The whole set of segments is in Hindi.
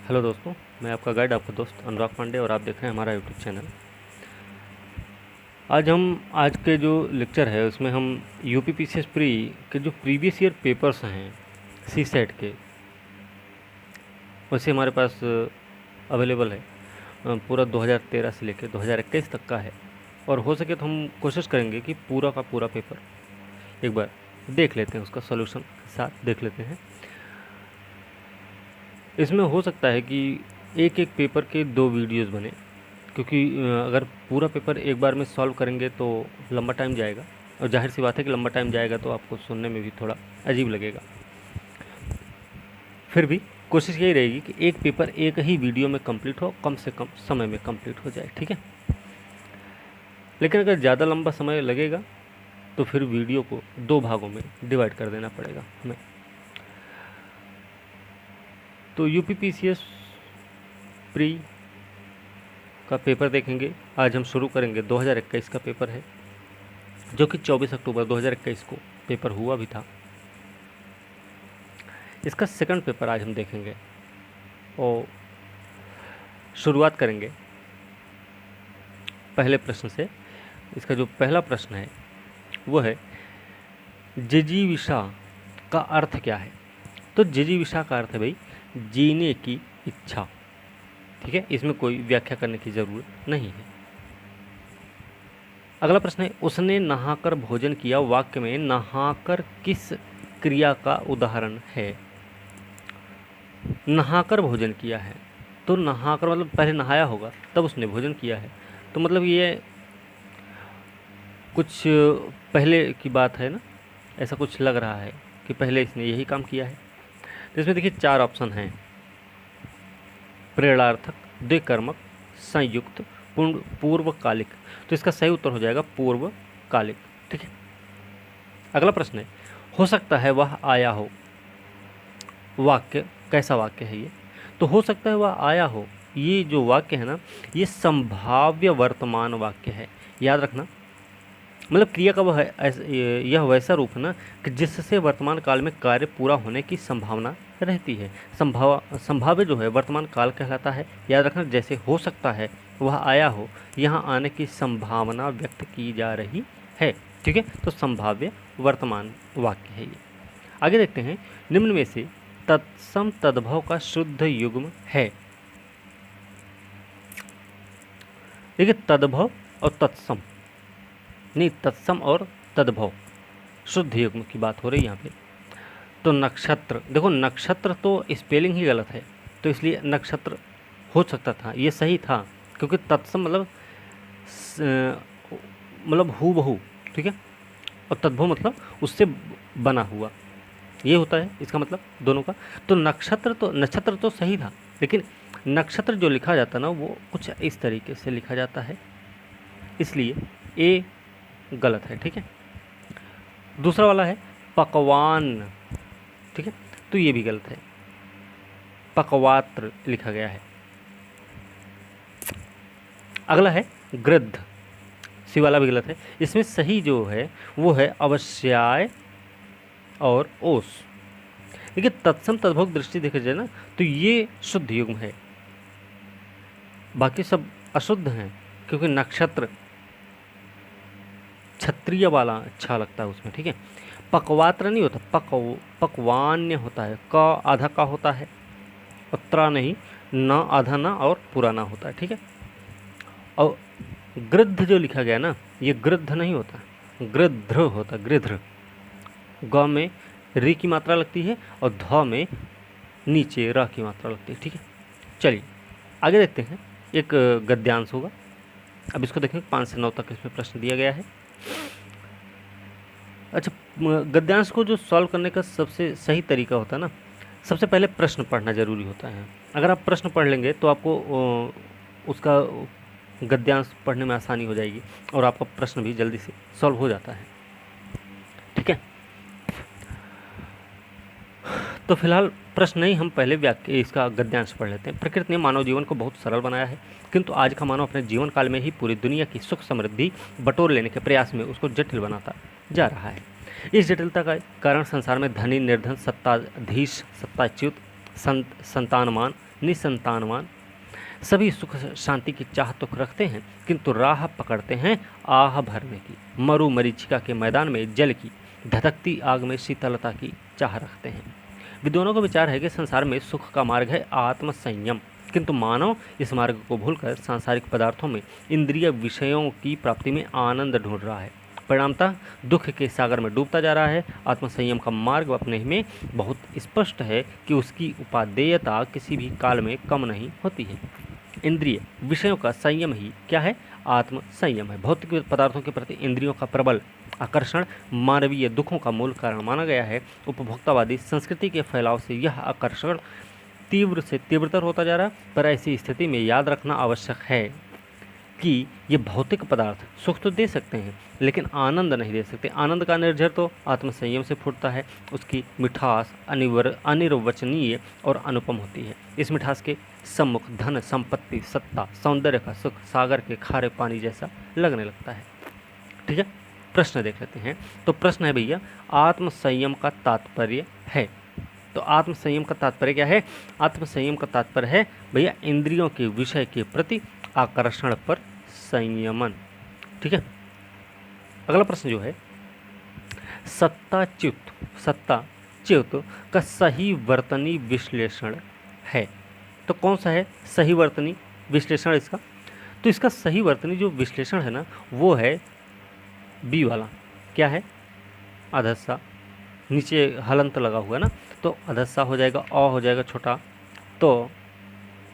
हेलो दोस्तों, मैं आपका गाइड, आपका दोस्त अनुराग पांडे और आप देख रहे हैं हमारा यूट्यूब चैनल। आज के जो लेक्चर है उसमें हम यूपीपीसीएस प्री के जो प्रीवियस ईयर पेपर्स हैं सी सेट के, वैसे हमारे पास अवेलेबल है। पूरा 2013 से लेकर 2021 तक का है और हो सके तो हम कोशिश करेंगे कि पूरा का पूरा पेपर एक बार देख लेते हैं, उसका सॉल्यूशन के साथ देख लेते हैं। इसमें हो सकता है कि एक एक पेपर के 2 वीडियोस बने, क्योंकि अगर पूरा पेपर एक बार में सॉल्व करेंगे तो लंबा टाइम जाएगा और जाहिर सी बात है कि लंबा टाइम जाएगा तो आपको सुनने में भी थोड़ा अजीब लगेगा। फिर भी कोशिश यही रहेगी कि एक पेपर एक ही वीडियो में कंप्लीट हो, कम से कम समय में कंप्लीट हो जाए, ठीक है। लेकिन अगर ज़्यादा लंबा समय लगेगा तो फिर वीडियो को 2 भागों में डिवाइड कर देना पड़ेगा हमें। तो यूपीपीसीएस प्री का पेपर देखेंगे। आज हम शुरू करेंगे 2021 का पेपर है, जो कि 24 अक्टूबर 2021 को पेपर हुआ भी था। इसका सेकंड पेपर आज हम देखेंगे और शुरुआत करेंगे पहले प्रश्न से। इसका जो पहला प्रश्न है वो है जिजीविषा का अर्थ क्या है। तो जिजीविषा का अर्थ है भाई जीने की इच्छा, ठीक है। इसमें कोई व्याख्या करने की ज़रूरत नहीं है। अगला प्रश्न है उसने नहाकर भोजन किया। वाक्य में नहाकर किस क्रिया का उदाहरण है। नहाकर भोजन किया है तो नहाकर मतलब पहले नहाया होगा तब उसने भोजन किया है, तो मतलब ये कुछ पहले की बात है ना, ऐसा कुछ लग रहा है कि पहले इसने यही काम किया है। तो इसमें देखिए 4 ऑप्शन हैं, प्रेरणार्थक, द्विकर्मक, संयुक्त, पूर्वकालिक। तो इसका सही उत्तर हो जाएगा पूर्वकालिक, ठीक है। अगला प्रश्न है हो सकता है वह आया हो। वाक्य कैसा वाक्य है ये। तो हो सकता है वह आया हो, ये जो वाक्य है ना ये संभाव्य वर्तमान वाक्य है, याद रखना। मतलब क्रिया का वह यह वैसा रूप है ना कि जिससे वर्तमान काल में कार्य पूरा होने की संभावना रहती है। संभाव्य जो है वर्तमान काल कहलाता है, याद रखना। जैसे हो सकता है वह आया हो, यहाँ आने की संभावना व्यक्त की जा रही है, ठीक है। तो संभाव्य वर्तमान वाक्य है ये। आगे देखते हैं निम्न में से तत्सम तद्भव का शुद्ध युग्म है। देखिए तद्भव और तत्सम नहीं, तत्सम और तद्भव शुद्ध युग्म की बात हो रही है यहाँ पे। तो नक्षत्र, देखो नक्षत्र तो स्पेलिंग ही गलत है, तो इसलिए नक्षत्र हो सकता था, ये सही था, क्योंकि तत्सम मतलब हू बहू, ठीक है। और तद्भव मतलब उससे बना हुआ, ये होता है इसका मतलब दोनों का। तो नक्षत्र तो सही था, लेकिन नक्षत्र जो लिखा जाता ना वो कुछ इस तरीके से लिखा जाता है, इसलिए ए गलत है, ठीक है। दूसरा वाला है पकवान, ठीक है, तो ये भी गलत है, पकवात्र लिखा गया है। अगला है गृद्ध, सी वाला भी गलत है। इसमें सही जो है वो है अवश्याय और ओस। देखिए तत्सम तद्भव दृष्टि देखा जाए ना तो ये शुद्ध युग्म है, बाकी सब अशुद्ध हैं, क्योंकि नक्षत्र क्षत्रिय वाला अच्छा लगता है उसमें, ठीक है। पकवात्र नहीं होता, पकवान्य होता है, क आधा का होता है और त्र नहीं, न आधा ना और पुराना होता है, ठीक है। और गृद्ध जो लिखा गया ना ये गृद्ध नहीं होता, गृध्र होता, गृध्र। ग में री की मात्रा लगती है और ध में नीचे र की मात्रा लगती है, ठीक है। चलिए आगे देखते हैं, एक गद्यांश होगा। अब इसको देखें 5 से 9 तक इसमें प्रश्न दिया गया है। अच्छा, गद्यांश को जो सॉल्व करने का सबसे सही तरीका होता है ना, सबसे पहले प्रश्न पढ़ना ज़रूरी होता है। अगर आप प्रश्न पढ़ लेंगे तो आपको उसका गद्यांश पढ़ने में आसानी हो जाएगी और आपका प्रश्न भी जल्दी से सॉल्व हो जाता है, ठीक है। तो फिलहाल प्रश्न नहीं, हम पहले इसका गद्यांश पढ़ लेते हैं। प्रकृति ने मानव जीवन को बहुत सरल बनाया है, किंतु आज का मानव अपने जीवन काल में ही पूरी दुनिया की सुख समृद्धि बटोर लेने के प्रयास में उसको जटिल बनाता जा रहा है। इस जटिलता का कारण संसार में धनी, निर्धन, सत्ताधीश, सत्ताच्युत, संतानमान, निसंतानवान, सभी सुख शांति की चाह तो रखते हैं, किंतु राह पकड़ते हैं आह भरने की। मरु मरीचिका के मैदान में जल की, धधकती आग में शीतलता की चाह रखते हैं। विद्वानों का विचार है कि संसार में सुख का मार्ग है आत्म संयम, किंतु मानव इस मार्ग को भूलकर सांसारिक पदार्थों में, इंद्रिय विषयों की प्राप्ति में आनंद ढूंढ रहा है। परिणामतः दुख के सागर में डूबता जा रहा है। आत्मसंयम का मार्ग अपने में बहुत स्पष्ट है कि उसकी उपादेयता किसी भी काल में कम नहीं होती है। इंद्रिय विषयों का संयम ही क्या है? आत्म संयम है। भौतिक पदार्थों के प्रति इंद्रियों का प्रबल आकर्षण मानवीय दुखों का मूल कारण माना गया है। उपभोक्तावादी संस्कृति के फैलाव से यह आकर्षण तीव्र से तीव्रतर होता जा रहा है। पर ऐसी स्थिति में याद रखना आवश्यक है कि ये भौतिक पदार्थ सुख तो दे सकते हैं, लेकिन आनंद नहीं दे सकते। आनंद का निर्झर तो आत्मसंयम से फूटता है। उसकी मिठास अनिर्वचनीय और अनुपम होती है। इस मिठास के सम्मुख धन, संपत्ति, सत्ता, सौंदर्य का सुख सागर के खारे पानी जैसा लगने लगता है। ठीक है, प्रश्न देख लेते हैं। तो प्रश्न है भैया, आत्मसंयम का तात्पर्य है। तो आत्मसंयम का तात्पर्य क्या है? आत्मसंयम का तात्पर्य है भैया इंद्रियों के विषय के प्रति आकर्षण पर संयमन। ठीक है, अगला प्रश्न जो है, सत्ताच्युत का सही वर्तनी विश्लेषण है। तो कौन सा है सही वर्तनी विश्लेषण इसका? तो इसका सही वर्तनी जो विश्लेषण है ना, वो है बी वाला। क्या है? अधस्सा, नीचे हलंत लगा हुआ है ना, तो अधस्सा हो जाएगा, अ हो जाएगा छोटा, तो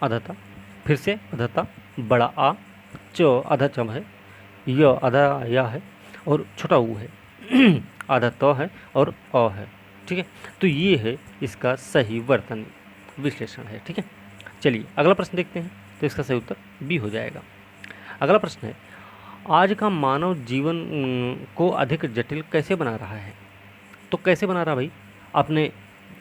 अधता, फिर से अधता, बड़ा आ, चो आधा चम है, य आधा या है और छोटा ऊ है, आधा तो है और अ है। ठीक है, तो ये है इसका सही वर्तनी विश्लेषण है। ठीक है, चलिए अगला प्रश्न देखते हैं। तो इसका सही उत्तर बी हो जाएगा। अगला प्रश्न है, आज का मानव जीवन को अधिक जटिल कैसे बना रहा है? तो कैसे बना रहा भाई? आपने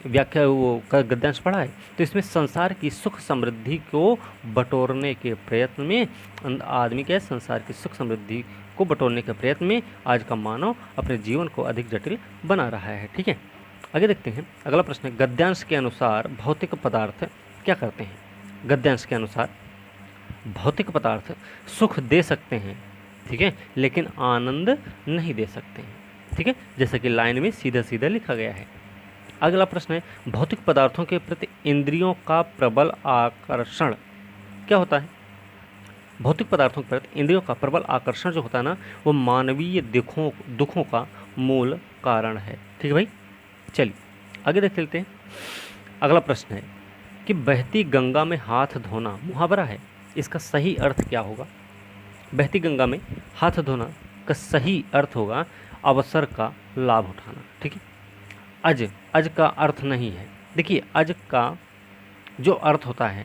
व्याख्या वो गद्यांश पढ़ा है। तो इसमें संसार की सुख समृद्धि को बटोरने के प्रयत्न में आदमी के संसार की सुख समृद्धि को बटोरने के प्रयत्न में आज का मानव अपने जीवन को अधिक जटिल बना रहा है। ठीक है, आगे देखते हैं। अगला प्रश्न है, गद्यांश के अनुसार भौतिक पदार्थ क्या करते हैं? गद्यांश के अनुसार भौतिक पदार्थ सुख दे सकते हैं, ठीक है, लेकिन आनंद नहीं दे सकते हैं। ठीक है, जैसा कि लाइन में सीधा सीधा लिखा गया है। अगला प्रश्न है, भौतिक पदार्थों के प्रति इंद्रियों का प्रबल आकर्षण क्या होता है? भौतिक पदार्थों के प्रति इंद्रियों का प्रबल आकर्षण जो होता है ना, वो मानवीय दुखों का मूल कारण है। ठीक है भाई, चलिए आगे देख लेते हैं। अगला प्रश्न है कि बहती गंगा में हाथ धोना मुहावरा है, इसका सही अर्थ क्या होगा? बहती गंगा में हाथ धोना का सही अर्थ होगा अवसर का लाभ उठाना। ठीक है, अज का अर्थ नहीं है। देखिए, अज का जो अर्थ होता है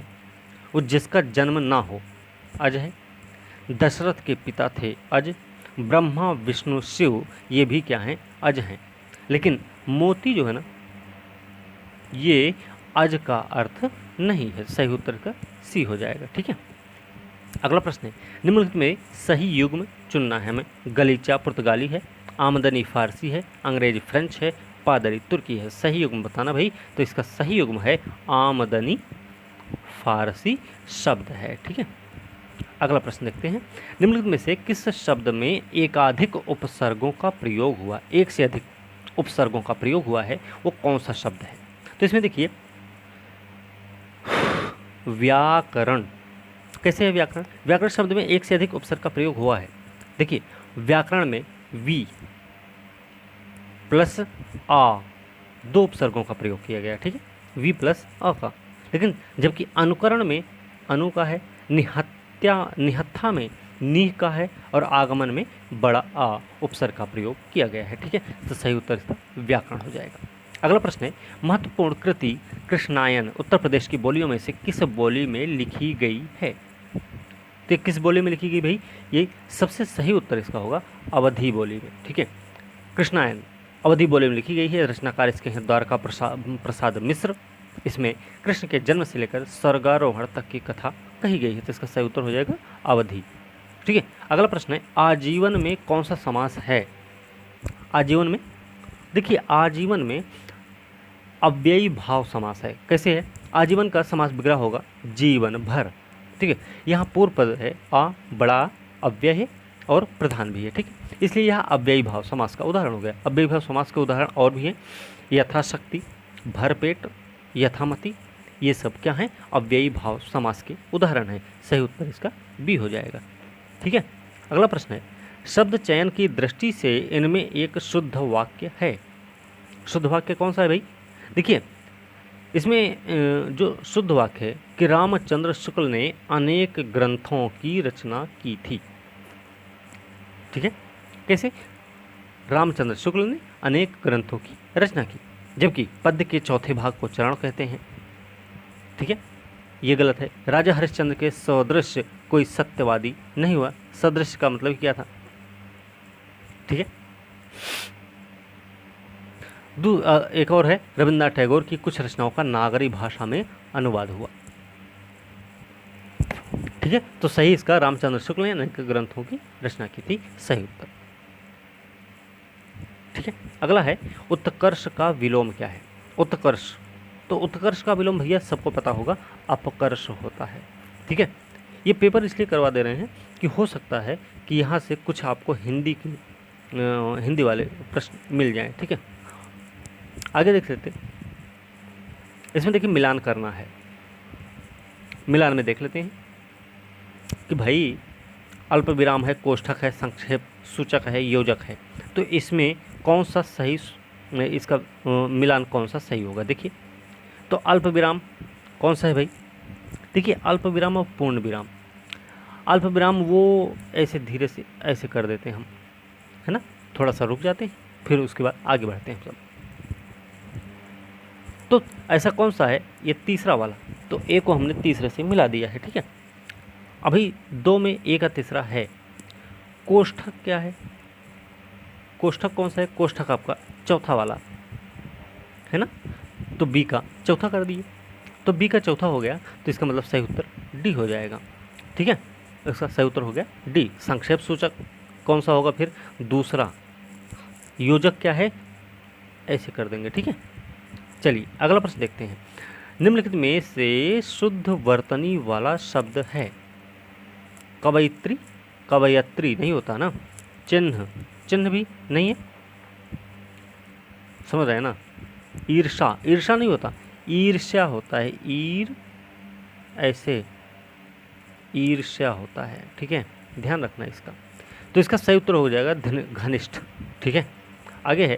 वो जिसका जन्म ना हो, अज है। दशरथ के पिता थे अज, ब्रह्मा विष्णु शिव ये भी क्या हैं? अज हैं। लेकिन मोती जो है ना, ये अज का अर्थ नहीं है। सही उत्तर का सी हो जाएगा। ठीक है, अगला प्रश्न है, निम्नलिखित में सही युग्म चुनना है हमें। गलीचा पुर्तगाली है, आमदनी फारसी है, अंग्रेजी फ्रेंच है, पादरी तुर्की है। सही युग्म बताना भाई। तो इसका सही युग्म है आमदनी फारसी शब्द है। ठीक है, अगला प्रश्न देखते हैं। निम्नलिखित में से किस शब्द में एकाधिक उपसर्गों का प्रयोग हुआ? एक से अधिक उपसर्गों का प्रयोग हुआ है, वो कौन सा शब्द है? तो इसमें देखिए, व्याकरण। कैसे है व्याकरण? व्याकरण शब्द में एक से अधिक उपसर्ग का प्रयोग हुआ है। देखिए, व्याकरण में वी प्लस आ दो उपसर्गों का प्रयोग किया गया। ठीक है, वी प्लस अ का। लेकिन जबकि अनुकरण में अनु का है, निहत्था में नीह का है और आगमन में बड़ा आ उपसर्ग का प्रयोग किया गया है। ठीक है, तो सही उत्तर इसका व्याकरण हो जाएगा। अगला प्रश्न है, महत्वपूर्ण कृति कृष्णायन उत्तर प्रदेश की बोलियों में से किस बोली में लिखी गई है? तो किस बोली में लिखी गई भाई? ये सबसे सही उत्तर इसका होगा अवधी बोली में। ठीक है, कृष्णायन अवधी बोली में लिखी गई है। रचनाकार इसके हैं द्वारका प्रसाद मिश्र। इसमें कृष्ण के जन्म से लेकर स्वर्गारोहण तक की कथा कही गई है। तो इसका सही उत्तर हो जाएगा अवधी। ठीक है, अगला प्रश्न है, आजीवन में कौन सा समास है? आजीवन में देखिए, आजीवन में अव्ययी भाव समास है। कैसे है? आजीवन का समास विग्रह होगा जीवन भर। ठीक है, यहाँ पूर्व पद है आ, बड़ा, अव्यय है और प्रधान भी है। ठीक है, इसलिए यह अव्ययी भाव समास का उदाहरण हो गया। अव्ययी भाव समास के उदाहरण और भी हैं, यथाशक्ति, भरपेट, यथामति, ये सब क्या हैं? अव्ययी भाव समास के उदाहरण हैं। सही उत्तर इसका बी हो जाएगा। ठीक है, अगला प्रश्न है, शब्द चयन की दृष्टि से इनमें एक शुद्ध वाक्य है। शुद्ध वाक्य कौन सा है भाई? देखिए, इसमें जो शुद्ध वाक्य है कि रामचंद्र शुक्ल ने अनेक ग्रंथों की रचना की थी। ठीक है, कैसे? रामचंद्र शुक्ल ने अनेक ग्रंथों की रचना की, जबकि पद्य के चौथे भाग को चरण कहते हैं। ठीक है, ये गलत है। राजा हरिश्चंद्र के सदृश कोई सत्यवादी नहीं हुआ। सदृश का मतलब क्या था? ठीक है, एक और है, रविन्द्रनाथ टैगोर की कुछ रचनाओं का नागरी भाषा में अनुवाद हुआ। ठीक है, तो सही इसका रामचंद्र शुक्ल ने अनेक ग्रंथों की रचना की थी, सही उत्तर। ठीक है, अगला है, उत्कर्ष का विलोम क्या है? उत्कर्ष, तो उत्कर्ष का विलोम भैया सबको पता होगा, अपकर्ष होता है। ठीक है, ये पेपर इसलिए करवा दे रहे हैं कि हो सकता है कि यहाँ से कुछ आपको हिंदी वाले प्रश्न मिल जाएं। ठीक है, आगे देख लेते हैं। इसमें देखिए मिलान करना है। मिलान में देख लेते हैं कि भाई अल्प विराम है, कोष्ठक है, संक्षेप सूचक है, योजक है, तो इसमें कौन सा सही, इसका मिलान कौन सा सही होगा? देखिए, तो अल्प विराम कौन सा है भाई? देखिए, अल्प विराम और पूर्ण विराम। अल्प विराम वो ऐसे धीरे से ऐसे कर देते हैं हम, है ना, थोड़ा सा रुक जाते हैं, फिर उसके बाद आगे बढ़ते हैं सब। तो ऐसा कौन सा है? ये तीसरा वाला। तो ए को हमने तीसरे से मिला दिया है। ठीक है, अभी दो में ए का तीसरा है। कोष्ठक क्या है? कोष्ठक कौन सा है? कोष्ठक आपका चौथा वाला है ना, तो बी का चौथा कर दिए, तो बी का चौथा हो गया, तो इसका मतलब सही उत्तर डी हो जाएगा। ठीक है, इसका सही उत्तर हो गया डी। संक्षेप सूचक कौन सा होगा फिर? दूसरा। योजक क्या है? ऐसे कर देंगे। ठीक है, चलिए अगला प्रश्न देखते हैं। निम्नलिखित में से शुद्ध वर्तनी वाला शब्द है? कवयित्री, कवयत्री नहीं होता ना, चिन्ह, चिन्ह भी नहीं है, समझ रहे हैं ना। ईर्षा, ईर्षा नहीं होता, ईर्ष्या होता है, ऐसे ईर्ष्या होता है। ठीक है, ध्यान रखना इसका। तो इसका सही उत्तर हो जाएगा घनिष्ठ। ठीक है, आगे है,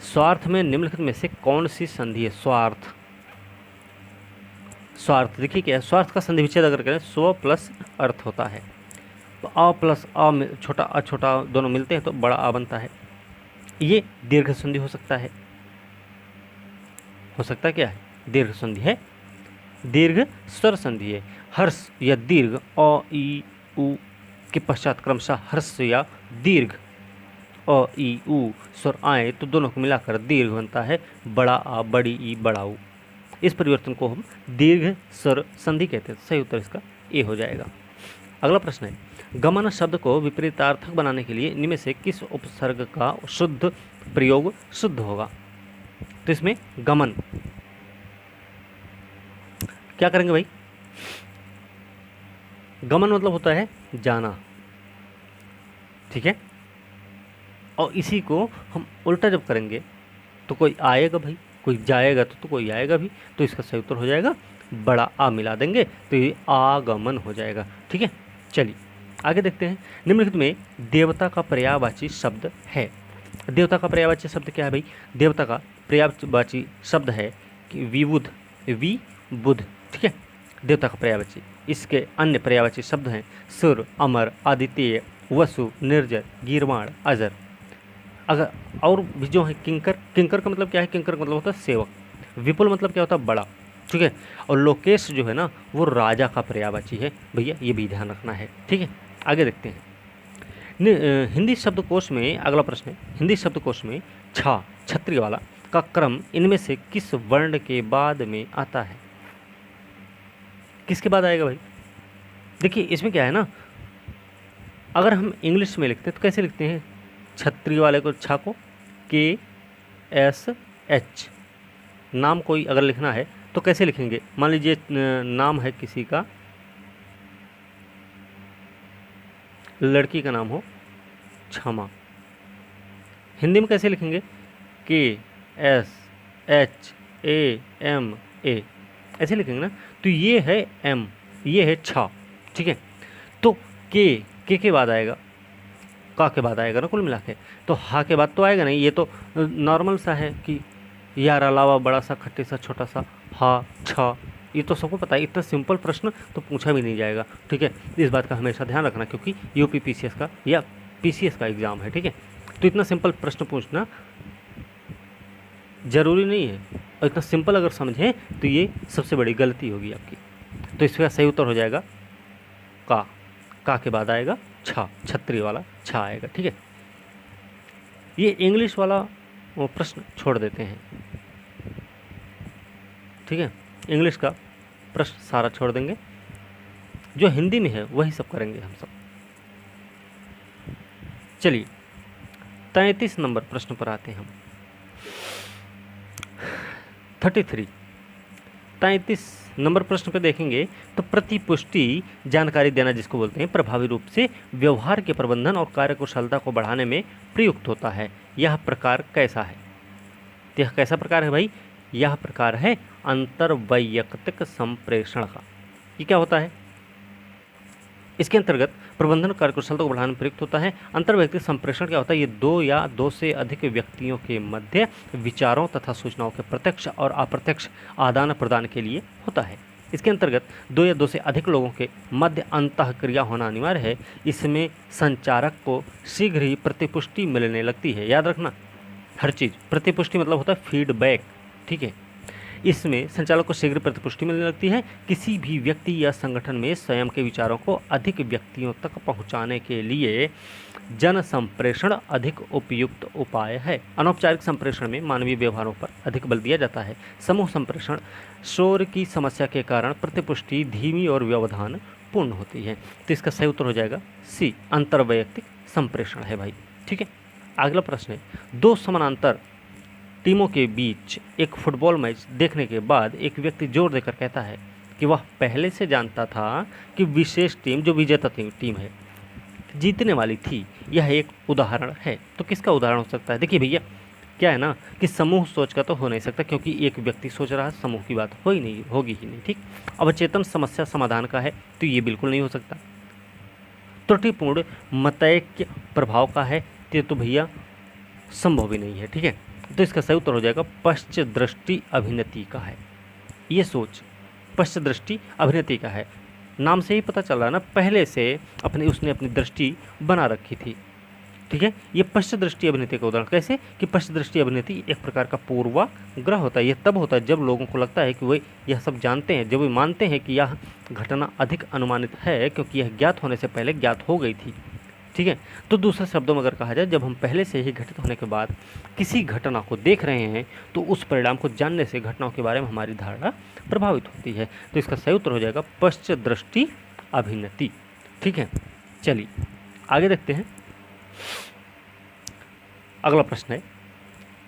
स्वार्थ में निम्नलिखित में से कौन सी संधि है? स्वार्थ, स्वार्थ देखिए क्या है, स्वार्थ का संधि विच्छेद अगर करें स्व प्लस अर्थ होता है, तो अ प्लस अ में छोटा अ छोटा दोनों मिलते हैं तो बड़ा आ बनता है। ये दीर्घ संधि हो सकता है, क्या है? दीर्घ संधि है, दीर्घ स्वर संधि है। हर्ष या दीर्घ अ ई उ के पश्चात क्रमशः हर्ष या दीर्घ अ ई उ स्वर आए तो दोनों को मिलाकर दीर्घ बनता है, बड़ा आ, बड़ी ई, बड़ा उ। इस परिवर्तन को हम दीर्घ स्वर संधि कहते हैं। सही उत्तर इसका ए हो जाएगा। अगला प्रश्न है, गमन शब्द को विपरीतार्थक बनाने के लिए इनमें से किस उपसर्ग का शुद्ध प्रयोग शुद्ध होगा? तो इसमें गमन क्या करेंगे भाई? गमन मतलब होता है जाना। ठीक है, और इसी को हम उल्टा जब करेंगे तो कोई आएगा भाई, कोई जाएगा तो कोई आएगा भी, तो इसका सही उत्तर हो जाएगा बड़ा आ मिला देंगे तो ये आगमन हो जाएगा। ठीक है, चलिए आगे देखते हैं। निम्नलिखित में देवता का पर्यायवाची शब्द है? देवता का पर्यायवाची शब्द क्या है भाई? देवता का पर्यायवाची शब्द है कि विबुध, विबुध। ठीक है, देवता का पर्यायवाची। इसके अन्य पर्यायवाची शब्द हैं सुर, अमर, आदित्य, वसु, निर्जर, गीर्वाण, अजर। अगर और भी जो है किंकर, किंकर का मतलब क्या है? किंकर का मतलब होता है सेवक। विपुल मतलब क्या होता है? बड़ा। ठीक है, और लोकेश जो है ना वो राजा का पर्यायवाची है भैया, ये भी ध्यान रखना है। ठीक है, आगे देखते हैं। हिंदी शब्दकोश में अगला प्रश्न है, हिंदी शब्दकोश में छा, छत्री वाला का क्रम इनमें से किस वर्ण के बाद में आता है? किसके बाद आएगा भाई? देखिए इसमें क्या है ना, अगर हम इंग्लिश में लिखते हैं तो कैसे लिखते हैं? छत्री वाले को छा को KSH, नाम कोई अगर लिखना है तो कैसे लिखेंगे? मान लीजिए नाम है किसी का, लड़की का नाम हो क्षमा, हिंदी में कैसे लिखेंगे? KSHAMA, ऐसे लिखेंगे ना। तो ये है M, ये है छा, ठीक है। तो के बाद आएगा, का के बाद आएगा ना कुल मिला के, तो हा के बाद तो आएगा नहीं। ये तो नॉर्मल सा है कि यार अलावा बड़ा सा खट्टे सा छोटा सा हा छा, ये तो सबको पता है। इतना सिंपल प्रश्न तो पूछा भी नहीं जाएगा, ठीक है। इस बात का हमेशा ध्यान रखना, क्योंकि यूपी PCS का या PCS का एग्ज़ाम है, ठीक है। तो इतना सिंपल प्रश्न पूछना ज़रूरी नहीं है, और इतना सिंपल अगर समझें तो ये सबसे बड़ी गलती होगी आपकी। तो इसका सही उत्तर हो जाएगा का के बाद आएगा छा, छतरी वाला छा आएगा, ठीक है। ये इंग्लिश वाला वो प्रश्न छोड़ देते हैं, ठीक है। इंग्लिश का प्रश्न सारा छोड़ देंगे, जो हिंदी में है वही सब करेंगे हम सब। चलिए 33 नंबर प्रश्न पर आते हैं हम। 33 नंबर प्रश्न पे देखेंगे तो प्रतिपुष्टि जानकारी देना जिसको बोलते हैं, प्रभावी रूप से व्यवहार के प्रबंधन और कार्यकुशलता को बढ़ाने में प्रयुक्त होता है। यह प्रकार कैसा है? तो यह कैसा प्रकार है भाई? यह प्रकार है अंतर्वैयक्तिक संप्रेषण का। ये क्या होता है? इसके अंतर्गत प्रबंधन कार्यकुशलता को बढ़ाने में प्रयुक्त होता है। अंतर्वैयक्तिक संप्रेषण क्या होता है? ये दो या दो से अधिक व्यक्तियों के मध्य विचारों तथा सूचनाओं के प्रत्यक्ष और अप्रत्यक्ष आदान प्रदान के लिए होता है। इसके अंतर्गत दो या दो से अधिक लोगों के मध्य अंतःक्रिया होना अनिवार्य है। इसमें संचारक को शीघ्र ही प्रतिपुष्टि मिलने लगती है। याद रखना, हर चीज़ प्रतिपुष्टि मतलब होता है फीडबैक, ठीक है। इसमें संचालक को शीघ्र प्रतिपुष्टि मिलने लगती है। किसी भी व्यक्ति या संगठन में स्वयं के विचारों को अधिक व्यक्तियों तक पहुंचाने के लिए जन संप्रेषण अधिक उपयुक्त उपाय है। अनौपचारिक संप्रेषण में मानवीय व्यवहारों पर अधिक बल दिया जाता है। समूह संप्रेषण शोर की समस्या के कारण प्रतिपुष्टि धीमी और व्यवधान पूर्ण होती है। तो इसका सही उत्तर हो जाएगा सी, अंतर्वैयक्तिक संप्रेषण है भाई, ठीक है। अगला प्रश्न है, दो समानांतर टीमों के बीच एक फुटबॉल मैच देखने के बाद एक व्यक्ति जोर देकर कहता है कि वह पहले से जानता था कि विशेष टीम जो विजेता टीम है जीतने वाली थी। यह एक उदाहरण है। तो किसका उदाहरण हो सकता है? देखिए भैया, क्या है ना कि समूह सोच का तो हो नहीं सकता, क्योंकि एक व्यक्ति सोच रहा है, समूह की बात होगी ही नहीं, ठीक। अवचेतन समस्या समाधान का है, तो ये बिल्कुल नहीं हो सकता। त्रुटिपूर्ण मतैक्य प्रभाव का है, तो भैया संभव भी नहीं है, ठीक है। तो इसका सही उत्तर हो जाएगा पश्च दृष्टि अभिनति का है। ये सोच पश्च दृष्टि अभिनति का है। नाम से ही पता चल रहा है ना, पहले से उसने अपनी दृष्टि बना रखी थी, ठीक है। ये पश्च दृष्टि अभिनति का उदाहरण कैसे कि पश्च दृष्टि अभिनति एक प्रकार का पूर्वाग्रह होता है। यह तब होता है जब लोगों को लगता है कि वे यह सब जानते हैं, जब वे मानते हैं कि यह घटना अधिक अनुमानित है क्योंकि यह ज्ञात होने से पहले ज्ञात हो गई थी, ठीक है। तो दूसरे शब्दों में अगर कहा जाए, जब हम पहले से ही घटित होने के बाद किसी घटना को देख रहे हैं तो उस परिणाम को जानने से घटनाओं के बारे में हमारी धारणा प्रभावित होती है। तो इसका सही उत्तर हो जाएगा पश्च दृष्टि अभिनति, ठीक है। चलिए आगे देखते हैं। अगला प्रश्न है,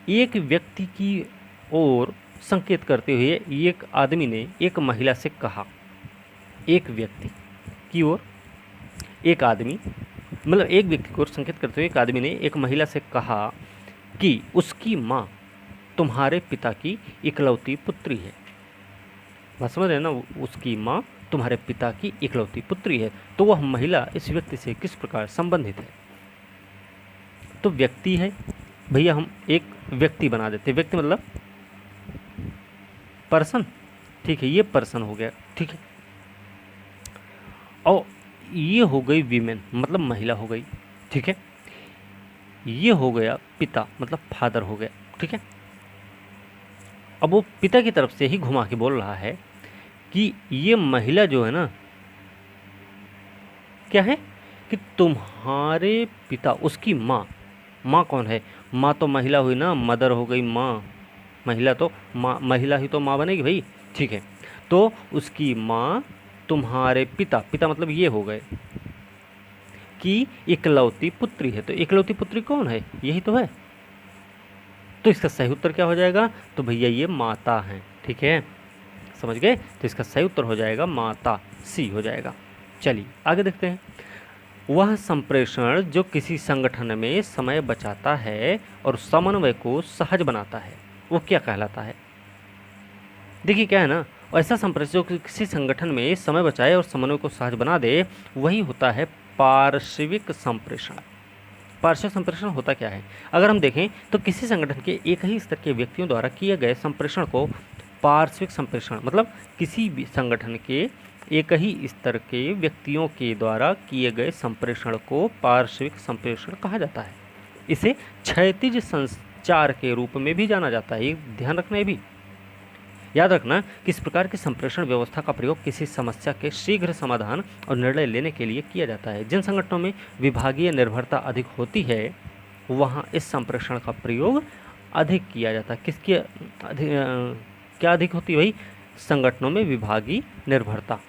एक व्यक्ति की ओर संकेत करते हुए एक आदमी ने एक महिला से कहा। एक व्यक्ति की ओर एक आदमी, मतलब एक व्यक्ति को संकेत करते हुए एक आदमी ने एक महिला से कहा कि उसकी माँ तुम्हारे पिता की इकलौती पुत्री है। बात समझ रहे हैं ना, उसकी माँ तुम्हारे पिता की इकलौती पुत्री है। तो वह महिला इस व्यक्ति से किस प्रकार संबंधित है? तो व्यक्ति है भैया, हम एक व्यक्ति बना देते। व्यक्ति मतलब पर्सन, ठीक है, ये पर्सन हो गया, ठीक है। और ये हो गई वीमेन, मतलब महिला हो गई, ठीक है। ये हो गया पिता, मतलब फादर हो गया, ठीक है। अब वो पिता की तरफ से ही घुमा के बोल रहा है कि ये महिला जो है ना, क्या है कि तुम्हारे पिता, उसकी माँ, माँ कौन है? माँ तो महिला हुई ना, मदर हो गई माँ, महिला तो माँ, महिला ही तो माँ बनेगी भाई, ठीक है। तो उसकी माँ तुम्हारे पिता, पिता मतलब ये हो गए कि इकलौती पुत्री है। तो इकलौती पुत्री कौन है? यही तो है, तो इसका सही उत्तर क्या हो जाएगा? तो भैया ये माता हैं, ठीक है, समझ गए? तो इसका सही उत्तर हो जाएगा माता, सी हो जाएगा। चलिए आगे देखते हैं। वह संप्रेषण जो किसी संगठन में समय बचाता है और समन्वय को सहज बनाता है, वो क्या कहलाता है? देखिए क्या है ना, ऐसा संप्रेषण जो किसी संगठन में समय बचाए और समन्वय को सहज बना दे, वही होता है पार्श्विक संप्रेषण। पार्श्विक संप्रेषण होता क्या है? अगर हम देखें तो किसी संगठन के एक ही स्तर के व्यक्तियों द्वारा किए गए संप्रेषण को पार्श्विक संप्रेषण, मतलब किसी भी संगठन के एक ही स्तर के व्यक्तियों के द्वारा किए गए संप्रेषण को पार्श्विक संप्रेषण कहा जाता है। इसे क्षैतिज संचार के रूप में भी जाना जाता है, ये ध्यान रखना है भी। याद रखना कि इस प्रकार की संप्रेषण व्यवस्था का प्रयोग किसी समस्या के शीघ्र समाधान और निर्णय लेने के लिए किया जाता है। जिन संगठनों में विभागीय निर्भरता अधिक होती है वहाँ इस संप्रेषण का प्रयोग अधिक किया जाता है। किसकी क्या अधिक होती है भाई? संगठनों में विभागीय निर्भरता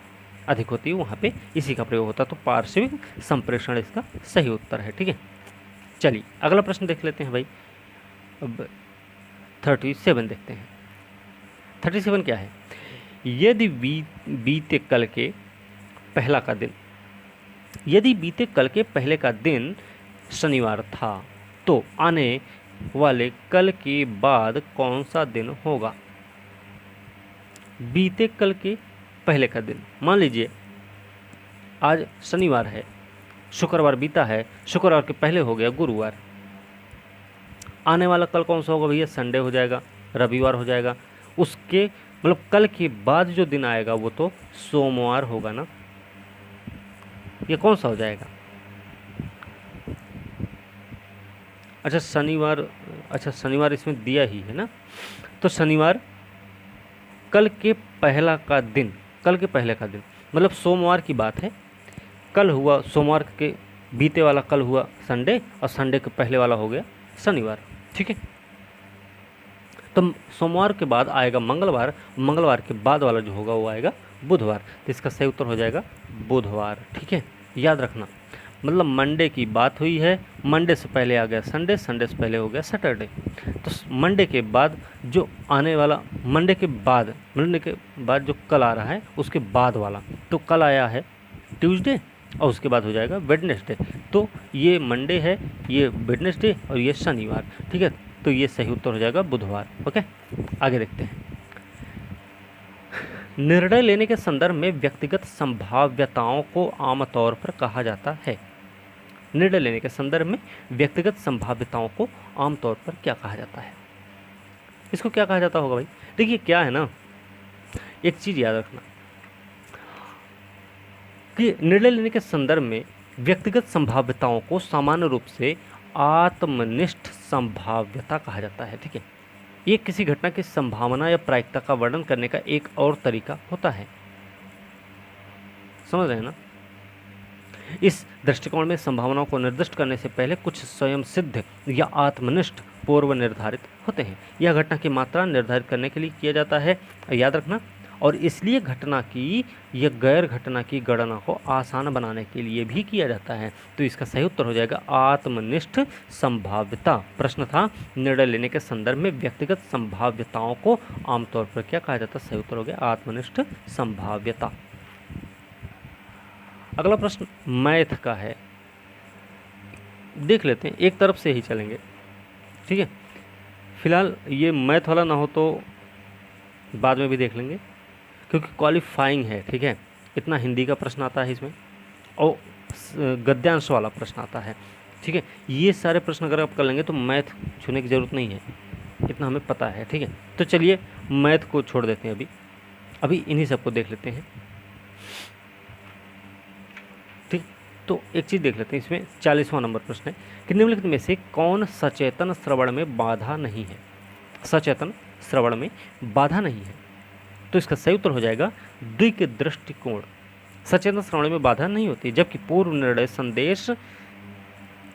अधिक होती है, वहाँ पे इसी का प्रयोग होता है। तो पार्श्विक संप्रेषण इसका सही उत्तर है, ठीक है। चलिए अगला प्रश्न देख लेते हैं भाई। अब 37 देखते हैं। 37 क्या है? यदि बीते कल के पहला का दिन, यदि बीते कल के पहले का दिन शनिवार था तो आने वाले कल के बाद कौन सा दिन होगा? बीते कल के पहले का दिन, मान लीजिए आज शनिवार है, शुक्रवार बीता है, शुक्रवार के पहले हो गया गुरुवार, आने वाला कल कौन सा होगा भैया? संडे हो जाएगा, रविवार हो जाएगा। उसके मतलब कल के बाद जो दिन आएगा वो तो सोमवार होगा ना। ये कौन सा हो जाएगा? अच्छा शनिवार, अच्छा शनिवार इसमें दिया ही है ना, तो शनिवार कल के पहला का दिन, कल के पहले का दिन मतलब सोमवार की बात है। कल हुआ सोमवार के बीते वाला कल हुआ संडे और संडे के पहले वाला हो गया शनिवार, ठीक है। तो सोमवार के बाद आएगा मंगलवार, मंगलवार के बाद वाला जो होगा वो आएगा बुधवार। तो इसका सही उत्तर हो जाएगा बुधवार, ठीक है। याद रखना मतलब मंडे की बात हुई है, मंडे से पहले आ गया संडे, संडे से पहले हो गया सैटरडे। तो मंडे के बाद जो आने वाला, मंडे के बाद जो कल आ रहा है उसके बाद वाला, तो कल आया है ट्यूसडे और उसके बाद हो जाएगा वेडनेसडे। तो ये मंडे है, ये वेडनेसडे और ये शनिवार, ठीक है। तो ये सही उत्तर हो जाएगा बुधवार, ओके। आगे देखते हैं। निर्णय लेने के संदर्भ में व्यक्तिगत संभाव्यताओं को आमतौर पर कहा जाता है। निर्णय लेने के संदर्भ में व्यक्तिगत संभाव्यताओं को आमतौर पर क्या कहा जाता है? इसको क्या कहा जाता होगा भाई? देखिए क्या है ना, एक चीज याद रखना कि निर्णय लेने के संदर्भ में व्यक्तिगत संभाव्यताओं को सामान्य रूप से आत्मनिष्ठ संभाव्यता कहा जाता है, ठीक है। ये किसी घटना की संभावना या प्रायिकता का वर्णन करने का एक और तरीका होता है, समझ रहे हैं ना। इस दृष्टिकोण में संभावनाओं को निर्दिष्ट करने से पहले कुछ स्वयं सिद्ध या आत्मनिष्ठ पूर्व निर्धारित होते हैं। यह घटना की मात्रा निर्धारित करने के लिए किया जाता है, याद रखना। और इसलिए घटना की या गैर घटना की गणना को आसान बनाने के लिए भी किया जाता है। तो इसका सही उत्तर हो जाएगा आत्मनिष्ठ संभाव्यता। प्रश्न था निर्णय लेने के संदर्भ में व्यक्तिगत संभाव्यताओं को आमतौर पर क्या कहा जाता है? सही उत्तर हो गया आत्मनिष्ठ संभाव्यता। अगला प्रश्न मैथ का है, देख लेते हैं, एक तरफ से ही चलेंगे, ठीक है। फिलहाल ये मैथ वाला ना हो तो बाद में भी देख लेंगे क्योंकि क्वालिफाइंग है, ठीक है। इतना हिंदी का प्रश्न आता है इसमें और गद्यांश वाला प्रश्न आता है, ठीक है। ये सारे प्रश्न अगर आप कर लेंगे तो मैथ छूने की ज़रूरत नहीं है, इतना हमें पता है, ठीक है। तो चलिए मैथ को छोड़ देते हैं, अभी इन्हीं सबको देख लेते हैं, ठीक। तो एक चीज़ देख लेते हैं, इसमें 40वां नंबर प्रश्न है कि निम्नलिखित में से कौन सचेतन श्रवण में बाधा नहीं है? सचेतन श्रवण में बाधा नहीं है, तो इसका सही उत्तर हो जाएगा द्विक दृष्टिकोण। सचेतन श्रवण में बाधा नहीं होती, जबकि पूर्व निर्णय, संदेश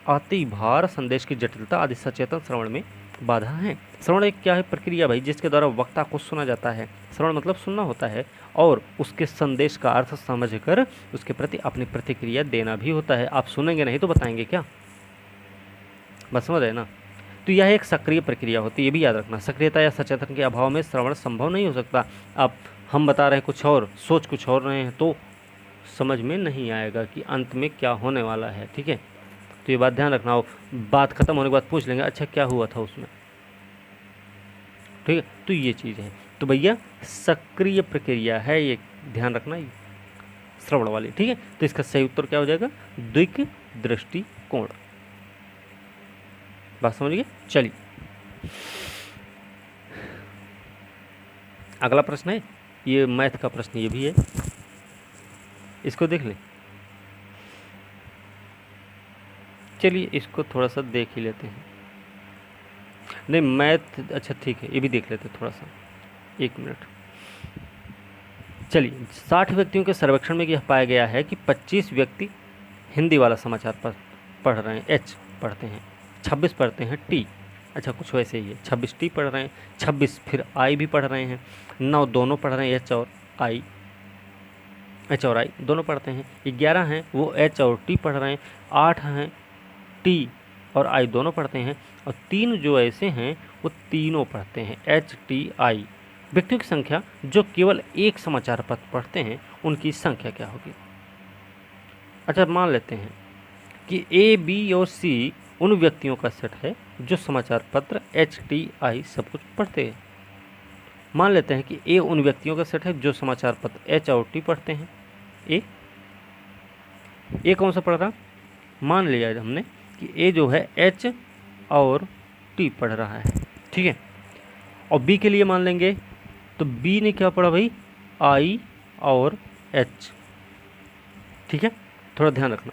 अति भार, संदेश की जटिलता आदि सचेतन श्रवण में बाधा है। श्रवण एक क्या है? प्रक्रिया भाई, जिसके द्वारा वक्ता को सुना जाता है। श्रवण मतलब सुनना होता है और उसके संदेश का अर्थ समझकर उसके प्रति अपनी प्रतिक्रिया देना भी होता है। आप सुनेंगे नहीं तो बताएंगे क्या? बस समझ रहे ना। तो यह एक सक्रिय प्रक्रिया होती है, ये भी याद रखना। सक्रियता या सचेतन के अभाव में श्रवण संभव नहीं हो सकता। अब हम बता रहे हैं कुछ और, सोच कुछ और रहे हैं, तो समझ में नहीं आएगा कि अंत में क्या होने वाला है। ठीक है, तो ये बात ध्यान रखना हो। बात खत्म होने के बाद पूछ लेंगे अच्छा क्या हुआ था उसमें। ठीक है, तो ये चीज़ है। तो भैया सक्रिय प्रक्रिया है ये, ध्यान रखना ये श्रवण वाली। ठीक है, तो इसका सही उत्तर क्या हो जाएगा? द्विक दृष्टिकोण। बात समझ गए? चलिए अगला प्रश्न है, ये मैथ का प्रश्न ये भी है, इसको देख लें। चलिए इसको थोड़ा सा देख ही लेते हैं। नहीं मैथ, अच्छा ठीक है, ये भी देख लेते हैं थोड़ा सा, 1 मिनट। चलिए 60 व्यक्तियों के सर्वेक्षण में यह पाया गया है कि 25 व्यक्ति हिंदी वाला समाचार पढ़ रहे हैं, एच पढ़ते हैं, 26 पढ़ते हैं टी। अच्छा कुछ वैसे ही है, 26 टी पढ़ रहे हैं, 26 फिर आई भी पढ़ रहे हैं, 9 दोनों पढ़ रहे हैं एच और आई, एच और आई दोनों पढ़ते हैं, 11 हैं वो एच और टी पढ़ रहे हैं, 8 हैं टी और आई दोनों पढ़ते हैं, और 3 जो ऐसे हैं वो तीनों पढ़ते हैं, एच टी आई। व्यक्तियों की संख्या जो केवल एक समाचार पत्र पढ़ते हैं उनकी संख्या क्या होगी? अच्छा मान लेते हैं कि ए, बी और सी उन व्यक्तियों का सेट है जो समाचार पत्र एच, टी, आई सब कुछ पढ़ते हैं। मान लेते हैं कि ए उन व्यक्तियों का सेट है जो समाचार पत्र एच और टी पढ़ते हैं। ए कौन सा पढ़ रहा? मान लिया हमने कि ए जो है एच और टी पढ़ रहा है। ठीक है, और बी के लिए मान लेंगे तो बी ने क्या पढ़ा भाई? आई और एच। ठीक है, थोड़ा ध्यान रखना।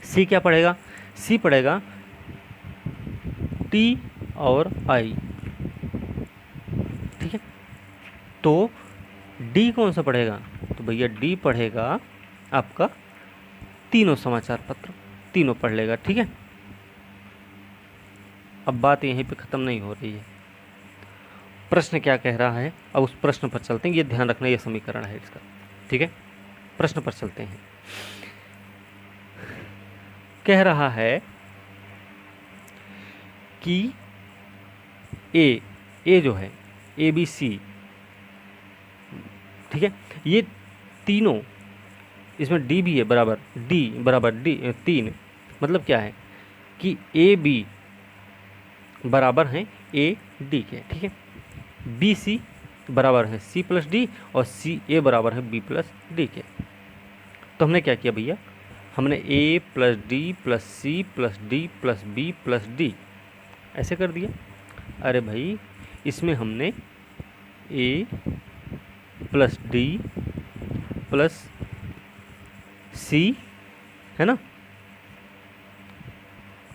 सी क्या पढ़ेगा? सी पढ़ेगा टी और आई। ठीक है, तो डी कौन सा पढ़ेगा? तो भैया डी पढ़ेगा आपका तीनों समाचार पत्र, तीनों पढ़ लेगा। ठीक है, अब बात यहीं पे ख़त्म नहीं हो रही है, प्रश्न क्या कह रहा है अब उस प्रश्न पर चलते हैं। ये ध्यान रखना, ये समीकरण है इसका। ठीक है, प्रश्न पर चलते हैं। कह रहा है कि ए जो है ए बी सी, ठीक है, ये तीनों, इसमें डी भी है बराबर डी 3, मतलब क्या है कि ए बी बराबर हैं ए डी के। ठीक है, बी सी बराबर है सी प्लस डी और सी ए बराबर है बी प्लस डी के। तो हमने क्या किया भैया? हमने A plus D plus C plus D plus B plus D ऐसे कर दिया। अरे भाई इसमें हमने A plus D plus C, है ना,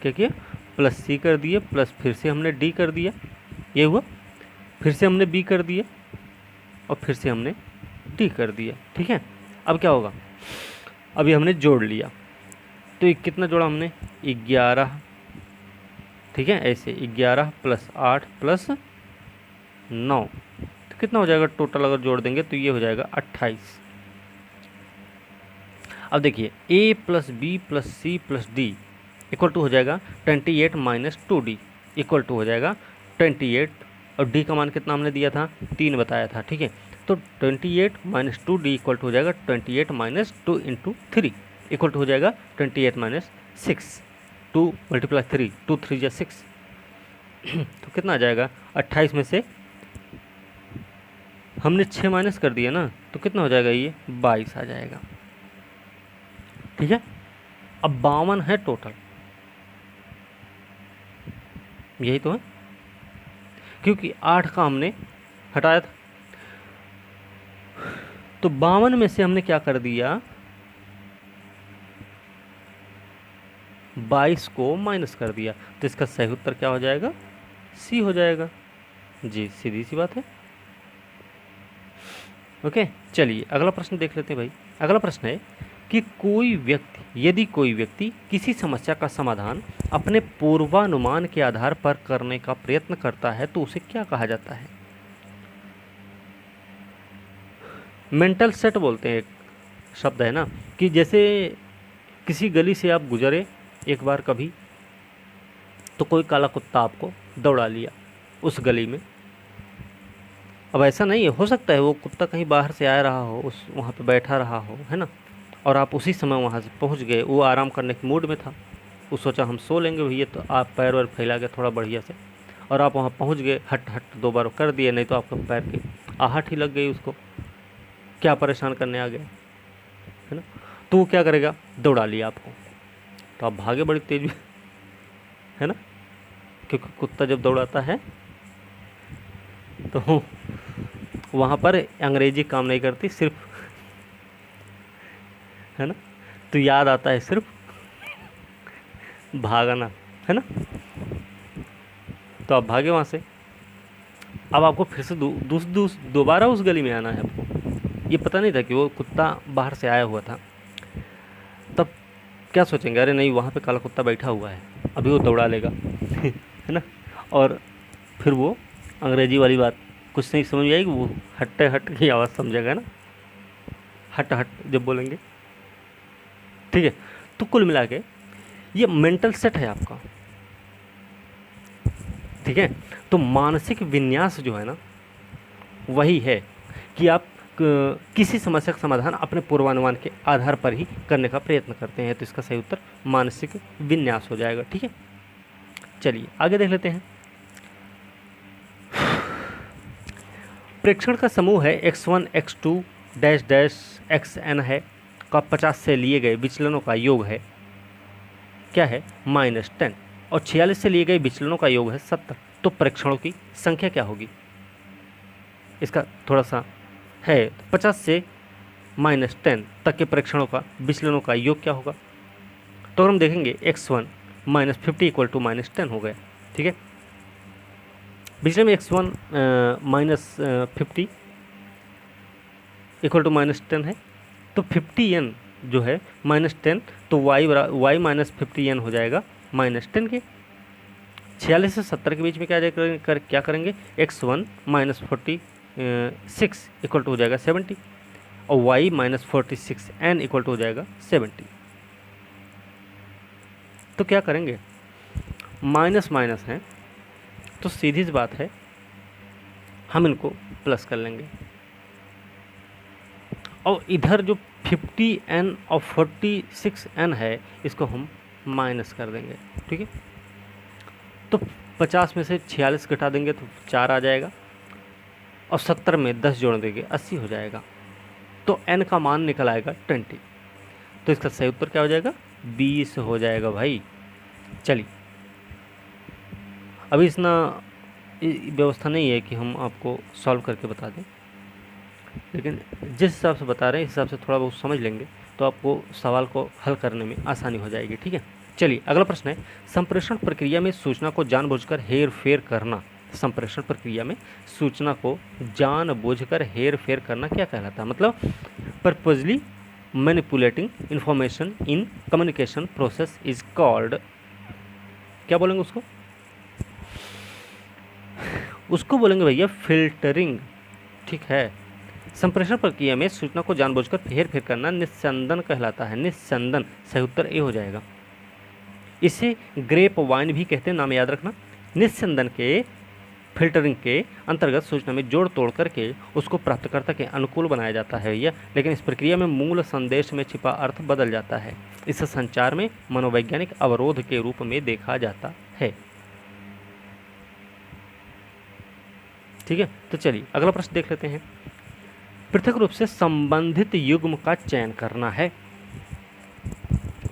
क्या किया? प्लस सी कर दिया, प्लस फिर से हमने डी कर दिया, ये हुआ, फिर से हमने बी कर दिया और फिर से हमने डी कर दिया। ठीक है, अब क्या होगा? अभी हमने जोड़ लिया, तो ये कितना जोड़ा हमने? 11। ठीक है, ऐसे 11 प्लस 8 प्लस 9, तो कितना हो जाएगा टोटल? अगर जोड़ देंगे तो ये हो जाएगा 28। अब देखिए A plus B plus C plus D equal to हो जाएगा 28 माइनस 2D इक्वल टू हो जाएगा 28, और डी का मान कितना हमने दिया था? 3 बताया था। ठीक है, तो 28 माइनस 2D इक्वल टू हो जाएगा 28 माइनस 2 इंटू 3 इक्वल टू हो जाएगा 28 माइनस 6, 2 मल्टीप्लाई 3, 2 3 या 6 तो कितना आ जाएगा? 28 में से हमने 6 माइनस कर दिया ना, तो कितना हो जाएगा? ये 22 आ जाएगा। ठीक है, अब 52 है टोटल, यही तो है, क्योंकि 8 का हमने हटाया था। तो 52 में से हमने क्या कर दिया? 22 को माइनस कर दिया, तो इसका सही उत्तर क्या हो जाएगा? सी हो जाएगा जी, सीधी सी बात है। ओके, चलिए अगला प्रश्न देख लेते हैं भाई। अगला प्रश्न है कि यदि कोई व्यक्ति किसी समस्या का समाधान अपने पूर्वानुमान के आधार पर करने का प्रयत्न करता है तो उसे क्या कहा जाता है? मेंटल सेट बोलते हैं, एक शब्द है ना, कि जैसे किसी गली से आप गुजरे एक बार कभी, तो कोई काला कुत्ता आपको दौड़ा लिया उस गली में। अब ऐसा नहीं है, हो सकता है वो कुत्ता कहीं बाहर से आ रहा हो, उस वहाँ पे बैठा रहा हो, है ना, और आप उसी समय वहाँ से पहुँच गए। वो आराम करने के मूड में था, वो सोचा हम सो लेंगे भैया, तो आप पैर वैर फैला के थोड़ा बढ़िया से, और आप वहाँ पहुँच गए, हट हट 2 बार कर दिए, नहीं तो आपका पैर की आहट ही लग गई उसको, क्या परेशान करने आ गया, है ना। तो वो क्या करेगा, दौड़ा लिया आपको, तो आप भागे बड़ी तेज, है ना, क्योंकि कुत्ता जब दौड़ाता है तो वहाँ पर अंग्रेजी काम नहीं करती, सिर्फ, है ना, तो याद आता है सिर्फ भागना, है ना। तो आप भागे वहाँ से। अब आपको फिर से दोबारा उस गली में आना है आपको। ये पता नहीं था कि वो कुत्ता बाहर से आया हुआ था। तब क्या सोचेंगे, अरे नहीं, वहाँ पे काला कुत्ता बैठा हुआ है, अभी वो दौड़ा लेगा है ना। और फिर वो अंग्रेजी वाली बात कुछ नहीं समझ आएगी, वो हट्टे हट की आवाज़ समझेगा ना, हट हट जब बोलेंगे, ठीक है। तो कुल मिला के ये मेंटल सेट है आपका, ठीक है। तो मानसिक विन्यास जो है ना, वही है कि आप किसी समस्या का समाधान अपने पूर्वानुमान के आधार पर ही करने का प्रयत्न करते हैं। तो इसका सही उत्तर मानसिक विन्यास हो जाएगा, ठीक है। चलिए आगे देख लेते हैं। प्रेक्षण का समूह है x1 x2 dash dash xn है का 50 से लिए गए विचलनों का योग है क्या है, -10, और 46 से लिए गए विचलनों का योग है 70। तो प्रेक्षणों की संख्या क्या होगी, इसका थोड़ा सा है। 50 से -10 तक के प्रेक्षणों का विचलनों का योग क्या होगा। तो हम देखेंगे x1 -50 इक्वल टू -10 हो गया, ठीक है। पिछले में x1 -50 इक्वल टू -10 है, तो 50n जो है -10, तो y -50n हो जाएगा -10 के। 46 से 70 के बीच में क्या करेंगे, x1 -46 इक्वल टू हो जाएगा 70, और y -46n इक्वल टू हो जाएगा 70। तो क्या करेंगे, माइनस माइनस है तो सीधी सी बात है, हम इनको प्लस कर लेंगे, और इधर जो 50n और 46n है इसको हम माइनस कर देंगे, ठीक है। तो 50 में से 46 घटा देंगे तो 4 आ जाएगा, और 70 में 10 जोड़ देंगे 80 हो जाएगा। तो n का मान निकल आएगा 20। तो इसका सही उत्तर क्या हो जाएगा, 20 हो जाएगा भाई। चलिए, अभी इतना व्यवस्था नहीं है कि हम आपको सॉल्व करके बता दें, लेकिन जिस हिसाब से बता रहे हैं इस हिसाब से थोड़ा बहुत समझ लेंगे तो आपको सवाल को हल करने में आसानी हो जाएगी, ठीक है। चलिए अगला प्रश्न है, संप्रेषण प्रक्रिया में सूचना को जानबूझकर हेर फेर करना। संप्रेषण प्रक्रिया में सूचना को जानबूझकर हेर फेर करना क्या कहलाता है, मतलब purposely manipulating information in communication process is called, क्या बोलेंगे उसको, उसको बोलेंगे भैया फिल्टरिंग, ठीक है। संप्रेषण प्रक्रिया में सूचना को जानबूझकर हेर फेर करना निस्संदन कहलाता है। निस्संदन, सही उत्तर ए हो जाएगा। इसे ग्रेप वाइन भी कहते हैं, नाम याद रखना। निस्संदन के फिल्टरिंग के अंतर्गत सूचना में जोड़ तोड़ करके उसको प्राप्तकर्ता के अनुकूल बनाया जाता है भैया, लेकिन इस प्रक्रिया में मूल संदेश में छिपा अर्थ बदल जाता है। इसे संचार में मनोवैज्ञानिक अवरोध के रूप में देखा जाता है, ठीक है। तो चलिए अगला प्रश्न देख लेते हैं। पृथक रूप से संबंधित युग्म का चयन करना है।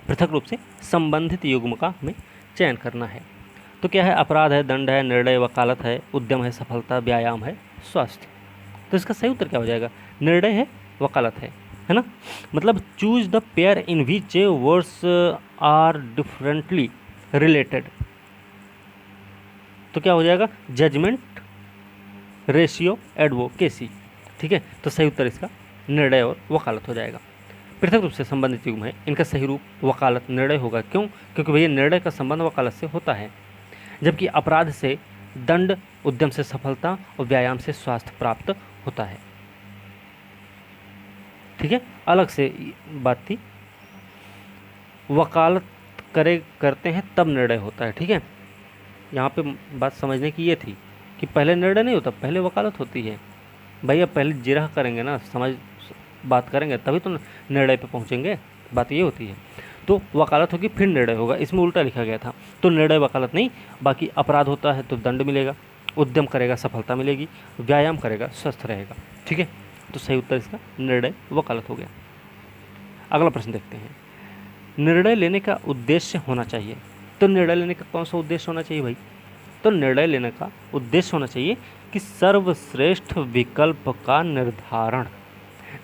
पृथक रूप से संबंधित युग्म का हमें चयन करना है। तो क्या है, अपराध है, दंड है, निर्णय, वकालत है, उद्यम है, सफलता, व्यायाम है, स्वास्थ्य। तो इसका सही उत्तर क्या हो जाएगा, निर्णय है, वकालत है ना। मतलब choose the pair in which words are differently related. तो क्या हो जाएगा, जजमेंट, रेशियो, एडवोकेसी, ठीक है। तो सही उत्तर इसका निर्णय और वकालत हो जाएगा। पृथक रूप से संबंधित युग्म है, इनका सही रूप वकालत निर्णय होगा। क्यों, क्योंकि भैया निर्णय का संबंध वकालत से होता है, जबकि अपराध से दंड, उद्यम से सफलता और व्यायाम से स्वास्थ्य प्राप्त होता है, ठीक है। अलग से बात थी, वकालत करते हैं तब निर्णय होता है, ठीक है। यहाँ पे बात समझने की ये थी कि पहले निर्णय नहीं होता, पहले वकालत होती है। भैया पहले जिरह करेंगे ना, समझ बात करेंगे तभी तो निर्णय पे पहुँचेंगे, बात ये होती है। तो वकालत होगी फिर निर्णय होगा, इसमें उल्टा लिखा गया था। तो निर्णय वकालत नहीं, बाकी अपराध होता है तो दंड मिलेगा, उद्यम करेगा सफलता मिलेगी, व्यायाम करेगा स्वस्थ रहेगा। ठीक है, तो सही उत्तर इसका निर्णय वकालत हो गया। अगला प्रश्न देखते हैं, निर्णय लेने का उद्देश्य होना चाहिए। तो निर्णय लेने का कौन सा उद्देश्य होना चाहिए भाई? तो निर्णय लेने का उद्देश्य होना चाहिए कि सर्वश्रेष्ठ विकल्प का निर्धारण।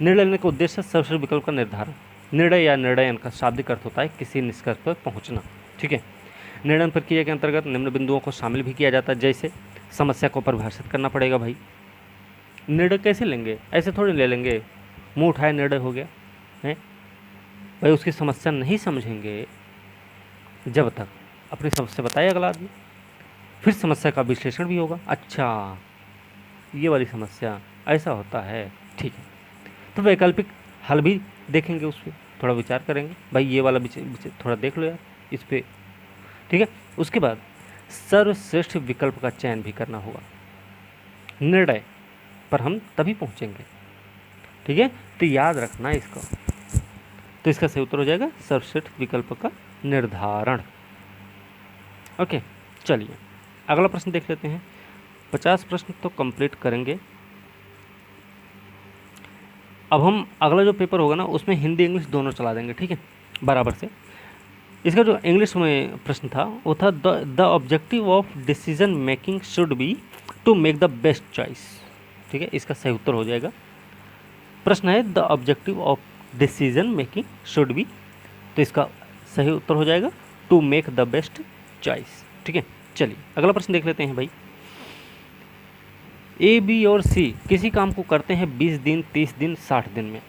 निर्णय लेने का उद्देश्य सर्वश्रेष्ठ विकल्प का निर्धारण। निर्णय या निर्णयन का शाब्दिक अर्थ होता है किसी निष्कर्ष पर पहुंचना। ठीक है, निर्णय प्रक्रिया के अंतर्गत निम्न बिंदुओं को शामिल भी किया जाता है, जैसे समस्या को परिभाषित करना पड़ेगा। भाई निर्णय कैसे लेंगे? ऐसे थोड़ी ले लेंगे, मुंह उठाए निर्णय हो गया है भाई। उसकी समस्या नहीं समझेंगे जब तक, अपनी समस्या बताए अगला आदमी, फिर समस्या का विश्लेषण भी होगा। अच्छा ये वाली समस्या ऐसा होता है, ठीक है, तो वैकल्पिक हल भी देखेंगे, उस पर थोड़ा विचार करेंगे। भाई ये वाला थोड़ा देख लो यार इस पर, ठीक है। उसके बाद सर्वश्रेष्ठ विकल्प का चयन भी करना होगा। निर्णय पर हम तभी पहुंचेंगे, ठीक है, तो याद रखना इसको। तो इसका सही उत्तर हो जाएगा सर्वश्रेष्ठ विकल्प का निर्धारण। ओके, चलिए अगला प्रश्न देख लेते हैं। 50 प्रश्न तो कंप्लीट करेंगे। अब हम अगला जो पेपर होगा ना उसमें हिंदी इंग्लिश दोनों चला देंगे, ठीक है, बराबर से। इसका जो इंग्लिश में प्रश्न था वो था the objective of decision making should be to make the best choice. ठीक है, इसका सही उत्तर हो जाएगा, प्रश्न है the objective of decision making should be, तो इसका सही उत्तर हो जाएगा to make the best choice. ठीक है, चलिए अगला प्रश्न देख लेते हैं भाई। ए, बी और सी किसी काम को करते हैं 20 दिन, 30 दिन, 60 दिन में।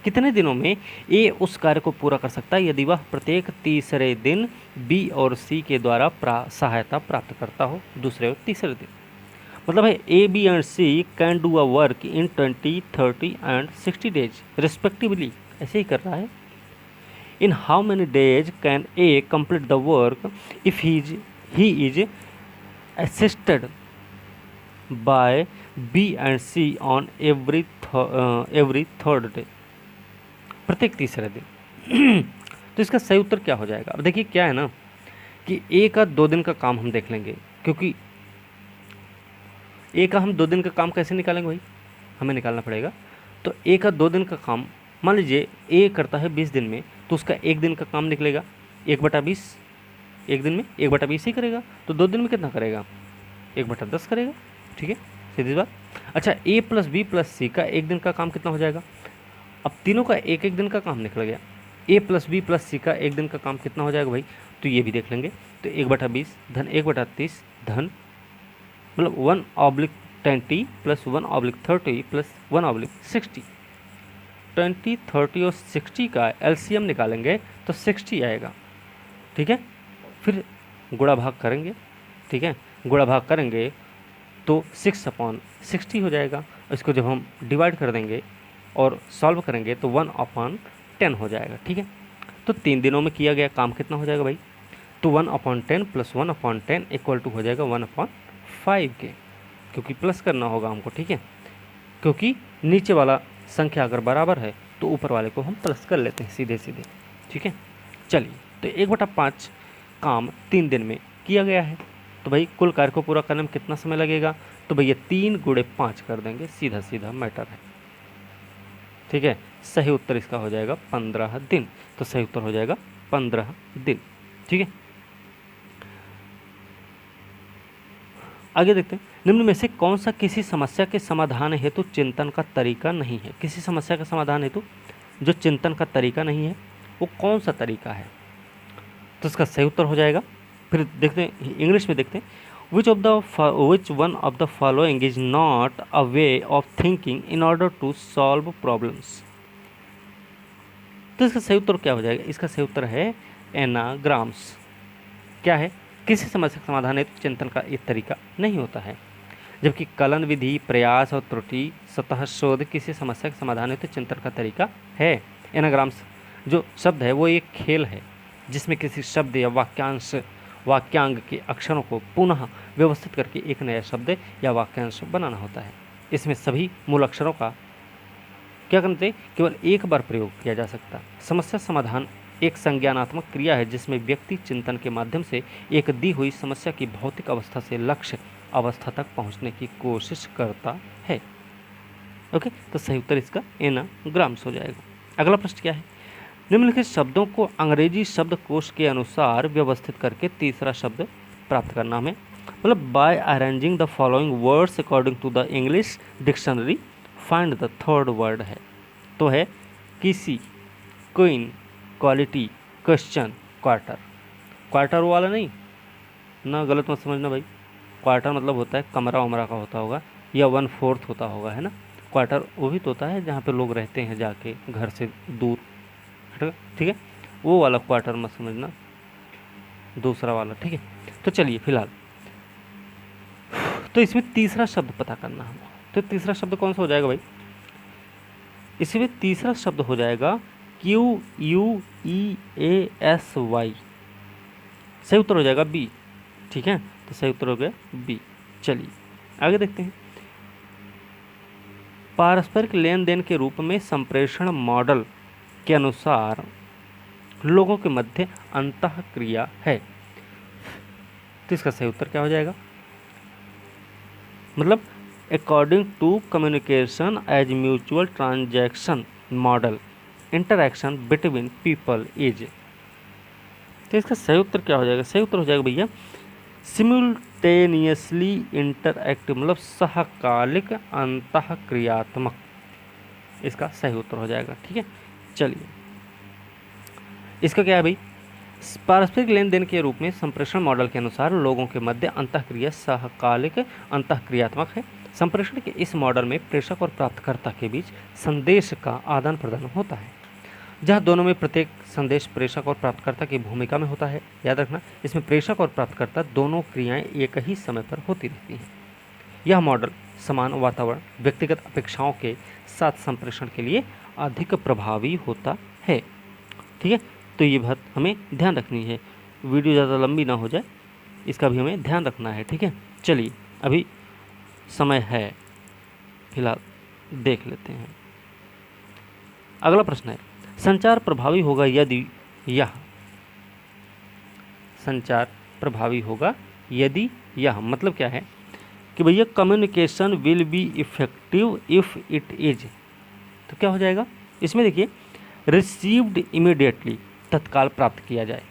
कितने दिनों में ए उस कार्य को पूरा कर सकता है यदि वह प्रत्येक तीसरे दिन बी और सी के द्वारा सहायता प्राप्त करता हो दूसरे और तीसरे दिन? मतलब है A, B and C can do a work in 20, 30 and 60 days respectively. ऐसे ही कर रहा है। In how many days can A complete the work if he is assisted by B and C on every third day, प्रत्येक तीसरे दिन। तो इसका सही उत्तर क्या हो जाएगा? अब देखिए क्या है ना कि ए का 2 दिन का काम हम देख लेंगे, क्योंकि ए का हम 2 दिन का काम कैसे निकालेंगे भाई, हमें निकालना पड़ेगा। तो ए का 2 दिन का काम, मान लीजिए ए करता है 20 दिन में, तो उसका 1 दिन का काम निकलेगा 1/20। एक दिन में 1/20 ही करेगा, तो 2 दिन में कितना करेगा? 1/10 करेगा। ठीक है, सीधी बात। अच्छा, ए प्लस बी प्लस सी का 1 दिन का काम कितना हो जाएगा? अब तीनों का 1-1 दिन का काम निकल गया। ए प्लस बी प्लस सी का 1 दिन का काम कितना हो जाएगा भाई? तो ये भी देख लेंगे। तो 1/20 धन 1/30 धन मतलब 1/20 प्लस 1/30 प्लस 1/60। 20, 30 और 60 का एलसीएम निकालेंगे तो 60 आएगा। ठीक है, फिर गुणा भाग करेंगे। ठीक है, गुणा भाग करेंगे तो 6/60 हो जाएगा। इसको जब हम डिवाइड कर देंगे और सॉल्व करेंगे तो 1/10 हो जाएगा। ठीक है, तो 3 दिनों में किया गया काम कितना हो जाएगा भाई? तो 1/10 प्लस 1/10 इक्वल टू हो जाएगा 1/5 के, क्योंकि प्लस करना होगा हमको। ठीक है, क्योंकि नीचे वाला संख्या अगर बराबर है तो ऊपर वाले को हम प्लस कर लेते हैं सीधे सीधे। ठीक है, चलिए तो 1/5 काम 3 दिन में किया गया है। तो भाई कुल कार्य को पूरा करने में कितना समय लगेगा? तो भैया 3 × 5 कर देंगे, सीधा सीधा मैटर है। ठीक है, सही उत्तर इसका हो जाएगा 15 दिन। तो सही उत्तर हो जाएगा 15 दिन। ठीक है, आगे देखते हैं। निम्न में से कौन सा किसी समस्या के समाधान हेतु चिंतन का तरीका नहीं है? किसी समस्या का समाधान हेतु जो चिंतन का तरीका नहीं है वो कौन सा तरीका है? तो इसका सही उत्तर हो जाएगा, फिर देखते हैं इंग्लिश में देखते हैं, which one of the following is not a way of thinking in order to solve problems. तो इसका सही उत्तर क्या हो जाएगा? इसका सही उत्तर है एनाग्राम्स। क्या है? किसी समस्या का समाधान है तो चिंतन का ये तरीका नहीं होता है, जबकि कलन विधि, प्रयास और त्रुटि, सतह शोध किसी समस्या का समाधान है तो चिंतन का तरीका है। एनाग्राम्स जो शब्द है वो एक खेल है जिसमें किसी शब्द या वाक्यांश वाक्यांग के अक्षरों को पुनः व्यवस्थित करके एक नया शब्द या वाक्यांश बनाना होता है। इसमें सभी मूल अक्षरों का क्या करते केवल एक बार प्रयोग किया जा सकता। समस्या समाधान एक संज्ञानात्मक क्रिया है जिसमें व्यक्ति चिंतन के माध्यम से एक दी हुई समस्या की भौतिक अवस्था से लक्ष्य अवस्था तक पहुंचने की कोशिश करता है। ओके, तो सही उत्तर इसका एनाग्राम्स हो जाएगा। अगला प्रश्न क्या है? निम्नलिखित शब्दों को अंग्रेजी शब्दकोश के अनुसार व्यवस्थित करके तीसरा शब्द प्राप्त करना हमें, मतलब by arranging the following words according to the English dictionary find the third word है। तो है किसी, queen, quality, question, quarter. Quarter वाला नहीं ना, गलत मत समझना भाई। क्वार्टर मतलब होता है कमरा उमरा का होता होगा, या 1/4 होता होगा, है ना। क्वार्टर वो भी तो होता है जहाँ पे लोग रहते हैं जाके घर से दूर, ठीक है, वो वाला क्वार्टर मत समझना, दूसरा वाला, ठीक है। तो चलिए फिलहाल तो इसमें तीसरा शब्द पता करना है। तो तीसरा शब्द कौन सा हो जाएगा भाई? इसमें तीसरा शब्द हो जाएगा QUEASY। सही उत्तर हो जाएगा बी, ठीक है। तो सही उत्तर हो गया बी। चलिए आगे देखते हैं। पारस्परिक लेन देन के रूप में संप्रेषण मॉडल के अनुसार लोगों के मध्य अंतःक्रिया है। तो इसका सही उत्तर क्या हो जाएगा? मतलब according to communication as mutual transaction model interaction between people is. तो इसका सही उत्तर क्या हो जाएगा? सही उत्तर हो जाएगा भैया सिमुल्टेनियसली इंटरएक्टिव, मतलब सहकालिक अंतःक्रियात्मक। इसका सही उत्तर हो जाएगा, ठीक है। चलिए इसका क्या है भाई? पारस्परिक लेन देन के रूप में संप्रेषण मॉडल के अनुसार लोगों के मध्य अंतःक्रिया सहकालिक अंतःक्रियात्मक है। संप्रेषण के इस मॉडल में प्रेषक और प्राप्तकर्ता के बीच संदेश का आदान प्रदान होता है, जहां दोनों में प्रत्येक संदेश प्रेषक और प्राप्तकर्ता की भूमिका में होता है। याद रखना, इसमें प्रेषक और प्राप्तकर्ता दोनों क्रियाएं एक ही समय पर होती रहती हैं। यह मॉडल समान वातावरण, व्यक्तिगत अपेक्षाओं के साथ संप्रेषण के लिए अधिक प्रभावी होता है, ठीक है। तो ये बात हमें ध्यान रखनी है, वीडियो ज़्यादा लंबी ना हो जाए, इसका भी हमें ध्यान रखना है, ठीक है। चलिए अभी समय है, फिलहाल देख लेते हैं। अगला प्रश्न है, संचार प्रभावी होगा यदि यह, संचार प्रभावी होगा यदि यह, मतलब क्या है कि भैया communication will be effective if it is. तो क्या हो जाएगा इसमें? देखिए रिसीव्ड इमीडिएटली, तत्काल प्राप्त किया जाए,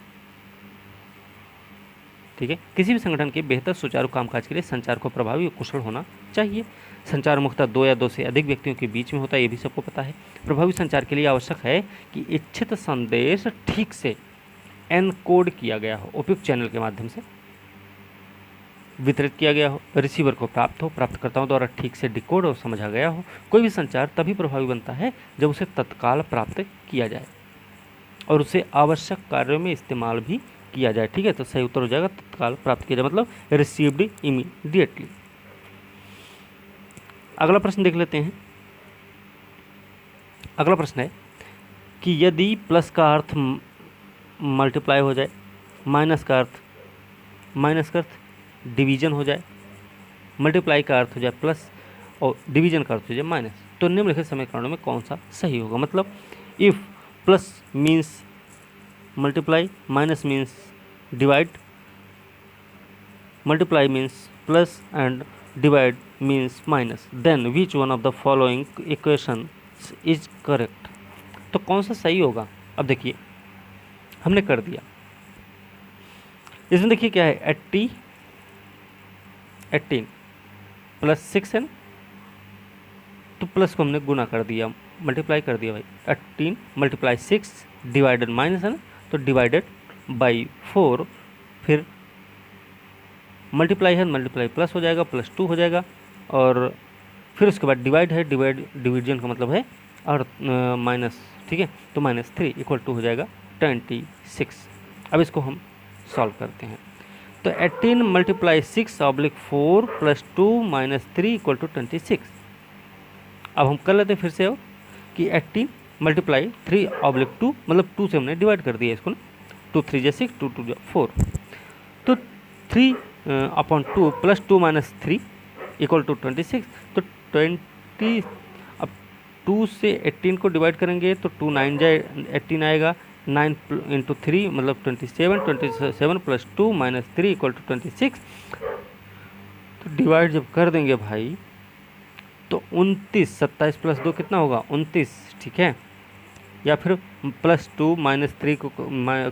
ठीक है। किसी भी संगठन के बेहतर सुचारू कामकाज के लिए संचार को प्रभावी और कुशल होना चाहिए। संचार मुख्यतः 2 या 2 से अधिक व्यक्तियों के बीच में होता है, ये भी सबको पता है। प्रभावी संचार के लिए आवश्यक है कि इच्छित संदेश ठीक से एनकोड किया गया हो, उपयुक्त चैनल के माध्यम से वितरित किया गया हो, रिसीवर को प्राप्त हो, प्राप्तकर्ताओं द्वारा ठीक से डिकोड और समझा गया हो। कोई भी संचार तभी प्रभावी बनता है जब उसे तत्काल प्राप्त किया जाए और उसे आवश्यक कार्यों में इस्तेमाल भी किया जाए, ठीक है। तो सही उत्तर हो जाएगा तत्काल प्राप्त किया जाए, मतलब रिसीव्ड इमीडिएटली। अगला प्रश्न देख लेते हैं। अगला प्रश्न है कि यदि प्लस का अर्थ मल्टीप्लाई हो जाए, माइनस का अर्थ डिवीजन हो जाए, मल्टीप्लाई का अर्थ हो जाए प्लस और डिवीजन का अर्थ हो जाए माइनस, तो निम्नलिखित समीकरणों में कौन सा सही होगा? मतलब if plus means multiply, minus means divide, multiply means plus and divide means minus, then which one of the following equation is correct. तो कौन सा सही होगा? अब देखिए हमने कर दिया, इसमें देखिए क्या है 18 प्लस 6n, तो प्लस को हमने गुना कर दिया, मल्टीप्लाई कर दिया भाई। 18 मल्टीप्लाई 6 डिवाइडेड माइनस है ना, तो डिवाइडेड बाई 4, फिर मल्टीप्लाई है, मल्टीप्लाई प्लस हो जाएगा, +2 हो जाएगा, और फिर उसके बाद डिवाइड है, डिवीजन का मतलब है और माइनस, ठीक है। तो -3 = हो जाएगा 26। अब इसको हम सॉल्व करते हैं। तो 18 × 6/4 + 2 - 3 = 26। अब हम कर लेते हैं फिर से हो कि 18 × 3/2, मतलब 2 से हमने डिवाइड कर दिया इसको ना, 2 × 3 = 6, 2 × 2 = 4। तो 3/2 प्लस 2 माइनस 3 इक्वल टू 26। तो 20 अब 2 से 18 को डिवाइड करेंगे तो 2 9 जाए 18 आएगा, 9 इंटू 3 मतलब 27, 27 प्लस 2 माइनस 3 इक्वल टू 26। तो डिवाइड जब कर देंगे भाई तो 29, 27 प्लस 2 कितना होगा 29, ठीक है। या फिर प्लस 2 माइनस 3 को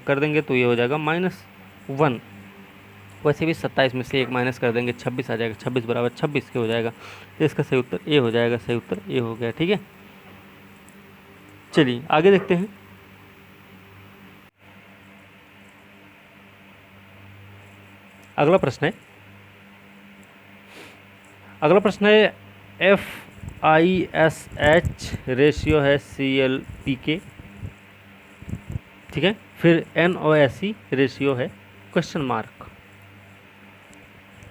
कर देंगे तो ये हो जाएगा -1। वैसे भी 27 में से 1 माइनस कर देंगे 26 आ जाएगा, 26 बराबर 26 के हो जाएगा। तो इसका सही उत्तर ए हो जाएगा, सही उत्तर ए हो गया, ठीक है। चलिए आगे देखते हैं। अगला प्रश्न है FISH रेशियो है CLPK, ठीक है। फिर NOSE रेशियो है क्वेश्चन मार्क।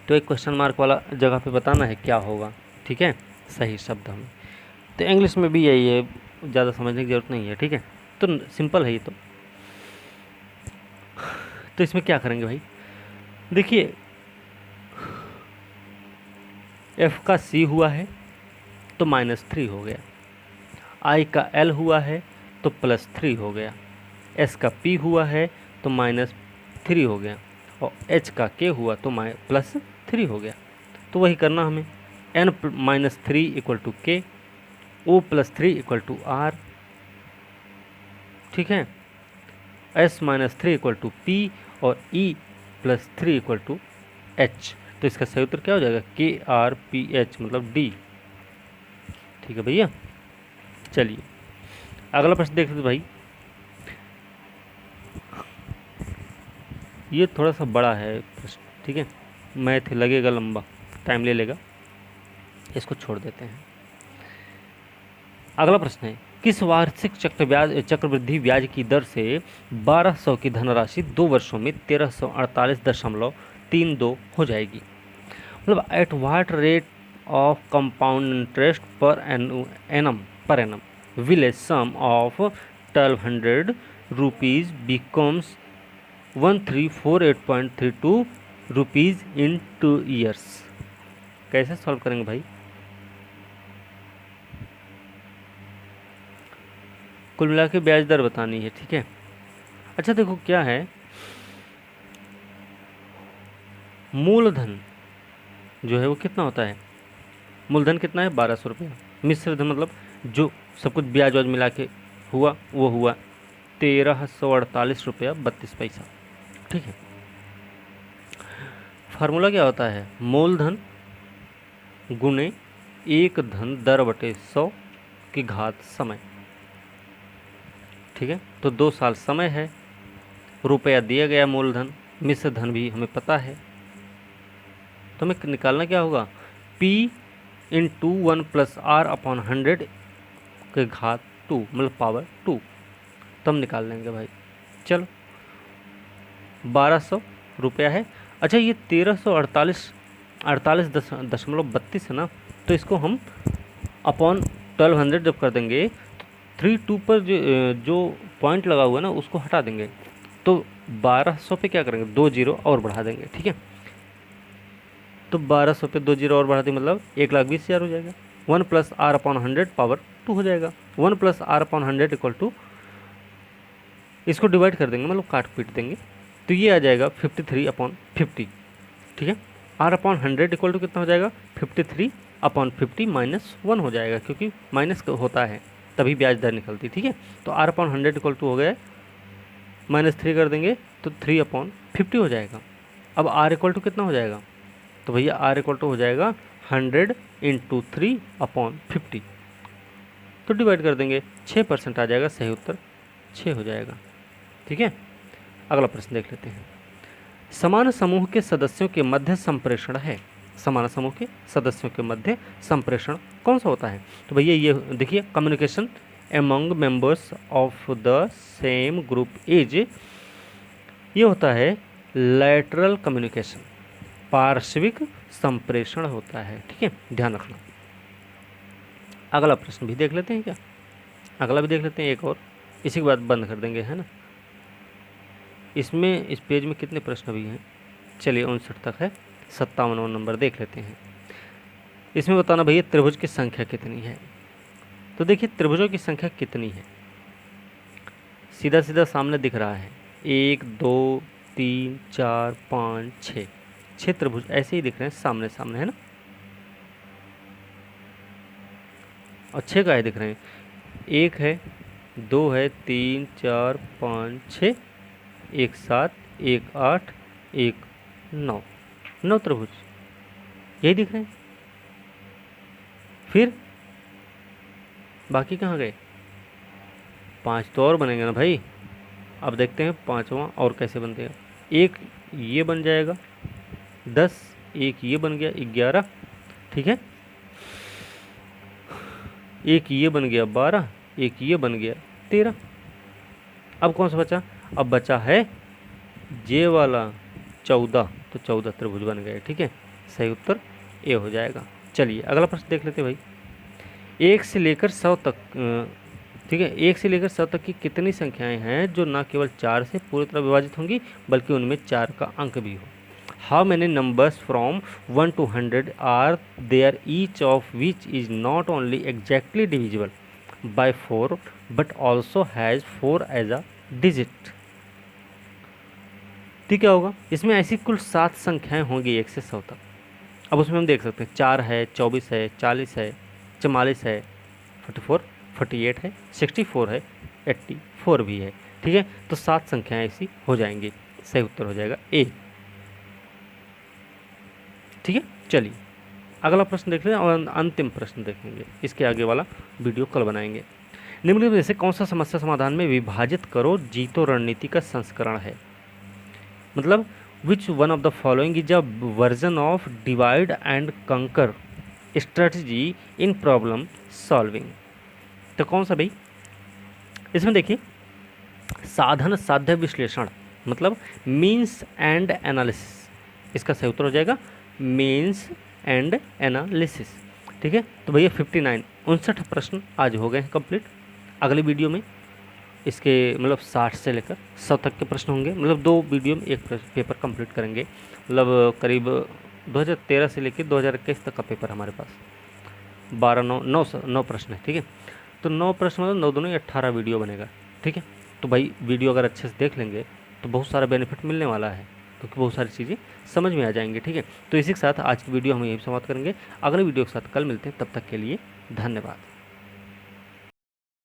तो एक क्वेश्चन मार्क वाला जगह पे बताना है क्या होगा, ठीक है, सही शब्द हमें। तो इंग्लिश में भी यही है, ज़्यादा समझने की जरूरत नहीं है, ठीक है। तो सिंपल है ये तो इसमें क्या करेंगे भाई, देखिए F का C हुआ है तो -3 हो गया, I का L हुआ है तो +3 हो गया, S का P हुआ है तो -3 हो गया, और H का K हुआ तो +3 हो गया। तो वही करना हमें, N-3 equal to K, O+3 equal to R, ठीक है, S-3 इक्वल टू P और E+3 इक्वल टू H। तो इसका सही उत्तर क्या हो जाएगा KRPH मतलब D, ठीक है भैया। चलिए अगला प्रश्न देखते हैं भाई, ये थोड़ा सा बड़ा है प्रश्न, ठीक है, मैथ लगेगा लंबा, टाइम ले लेगा, इसको छोड़ देते हैं। अगला प्रश्न है, किस वार्षिक चक्रवृद्धि ब्याज की दर से 1200 की धनराशि 2 वर्षों में 1348.32 हो जाएगी। मतलब at what rate of compound interest per annum will a sum of 1200 rupees becomes 1348.32 rupees in 2 years. कैसे सॉल्व करेंगे भाई, कुल मिला के ब्याज दर बतानी है, ठीक है। अच्छा देखो क्या है, मूलधन जो है वो कितना होता है, मूलधन कितना है 1200 रुपया, मिश्र धन मतलब जो सब कुछ ब्याज वाज मिला के हुआ वो हुआ 1348.32 रुपया, ठीक है। फार्मूला क्या होता है, मूलधन गुणे 1 धन दर बटे 100 की घात समय, ठीक है। तो 2 साल समय है, रुपया दिया गया मूलधन, मिश्र धन भी हमें पता है, तो हमें निकालना क्या होगा P into 1 plus R upon 100 के घात 2 मतलब पावर 2, तो हम निकाल लेंगे भाई। चलो 1200 रुपया है। अच्छा ये 1348.32 है ना, तो इसको हम अपॉन 1200 जब कर देंगे तो 32 पर जो पॉइंट लगा हुआ है ना उसको हटा देंगे, तो 1200 पे क्या करेंगे 2 जीरो और बढ़ा देंगे, ठीक है। तो 1200 पे 2 जीरो और बढ़ा देंगे मतलब 1,20,000 हो जाएगा। 1 प्लस R अपॉन 100 पावर 2 हो जाएगा। 1 plus R upon 100 equal to, इसको डिवाइड कर देंगे मतलब काट पीट देंगे, तो ये आ जाएगा 53/50, ठीक है। R अपॉन 100 इक्वल टू कितना हो जाएगा 53/50 -1 हो जाएगा, क्योंकि माइनस होता है तभी ब्याज दर निकलती, ठीक है। तो R अपॉन 100 इक्वल टू हो गया -3 कर देंगे तो 3/50 हो जाएगा। अब R इक्वल टू कितना हो जाएगा, तो भैया R इक्वल टू हो जाएगा 100 इंटू 3/50, तो डिवाइड कर देंगे 6% आ जाएगा, सही उत्तर 6 हो जाएगा, ठीक है। अगला प्रश्न देख लेते हैं, समान समूह के सदस्यों के मध्य संप्रेषण है, समान समूह के सदस्यों के मध्य संप्रेषण कौन सा होता है, तो भैया ये देखिए communication among members of the same group is, ये होता है लैटरल कम्युनिकेशन, पार्श्विक संप्रेषण होता है, ठीक है, ध्यान रखना। अगला प्रश्न भी देख लेते हैं क्या, अगला भी देख लेते हैं एक और, इसी के बाद बंद कर देंगे, है ना। इसमें इस पेज में कितने प्रश्न भी हैं, चलिए 59 तक है, 57वां नंबर देख लेते हैं। इसमें बताना भैया त्रिभुज की संख्या कितनी है। तो देखिए त्रिभुजों की संख्या कितनी है, सीधा सीधा सामने दिख रहा है, 1 2 3 4 5 6, 6 त्रिभुज ऐसे ही दिख रहे हैं सामने सामने, है ना। और 6 का दिख रहे हैं, 1 है, 2 है, 3 4 5 6, 1 7, 1 8, 1 9, 9 त्रिभुज यही दिख रहे हैं। फिर बाकी कहाँ गए, 5 तो और बनेंगे ना भाई। अब देखते हैं 5वां और कैसे बनते हैं। एक ये बन जाएगा 10, एक ये बन गया 11, ठीक है, एक ये बन गया 12, एक ये बन गया 13। अब कौन सा बचा, अब बचा है जे वाला 14, तो 14 त्रिभुज बन गए, ठीक है। सही उत्तर ए हो जाएगा। चलिए अगला प्रश्न देख लेते हैं भाई। 1 से लेकर 100 तक, ठीक है, 1 से लेकर 100 तक की कितनी संख्याएं हैं जो न केवल 4 से पूरी तरह विभाजित होंगी बल्कि उनमें 4 का अंक भी हो। How many numbers from 1 to 100 are there each of which is not only exactly divisible by 4 but also has 4 as a digit. ठीक क्या होगा, इसमें ऐसी कुल 7 संख्याएं होंगी 1 से 100 तक। अब उसमें हम देख सकते हैं 4 है, 24 है, 40 है, 44 है, 44, 48 है, 64 है, 84 भी है, ठीक है। तो 7 संख्याएं ऐसी हो जाएंगी, सही उत्तर हो जाएगा ए, ठीक है। चलिए अगला प्रश्न देख लें और अंतिम प्रश्न देखेंगे, इसके आगे वाला वीडियो कल बनाएंगे। निम्नलिखित में से कौन सा समस्या समाधान में विभाजित करो जीतो रणनीति का संस्करण है, मतलब विच one of the following is a version of divide and कंकर स्ट्रेटजी इन प्रॉब्लम सॉल्विंग। तो कौन सा भाई, इसमें देखिए साधन साध्य विश्लेषण मतलब मीन्स एंड एनालिसिस, इसका सही उत्तर हो जाएगा मीन्स एंड एनालिसिस, ठीक है। तो भैया 59 प्रश्न आज हो गए हैं कंप्लीट। अगली वीडियो में इसके मतलब 60 से लेकर 100 तक के प्रश्न होंगे, मतलब 2 वीडियो में एक पेपर कंप्लीट करेंगे, मतलब करीब 2013 से लेकर 2021 तक का पेपर हमारे पास 9 प्रश्न है, ठीक है। तो 9 प्रश्न मतलब 9 दूनी 18 वीडियो बनेगा, ठीक है। तो भाई वीडियो अगर अच्छे से देख लेंगे तो बहुत सारा बेनिफिट मिलने वाला है, क्योंकि बहुत सारी चीज़ें समझ में आ जाएंगी, ठीक है। तो इसी के साथ आज की वीडियो हम यही समाप्त करेंगे, अगले वीडियो के साथ कल मिलते हैं, तब तक के लिए धन्यवाद।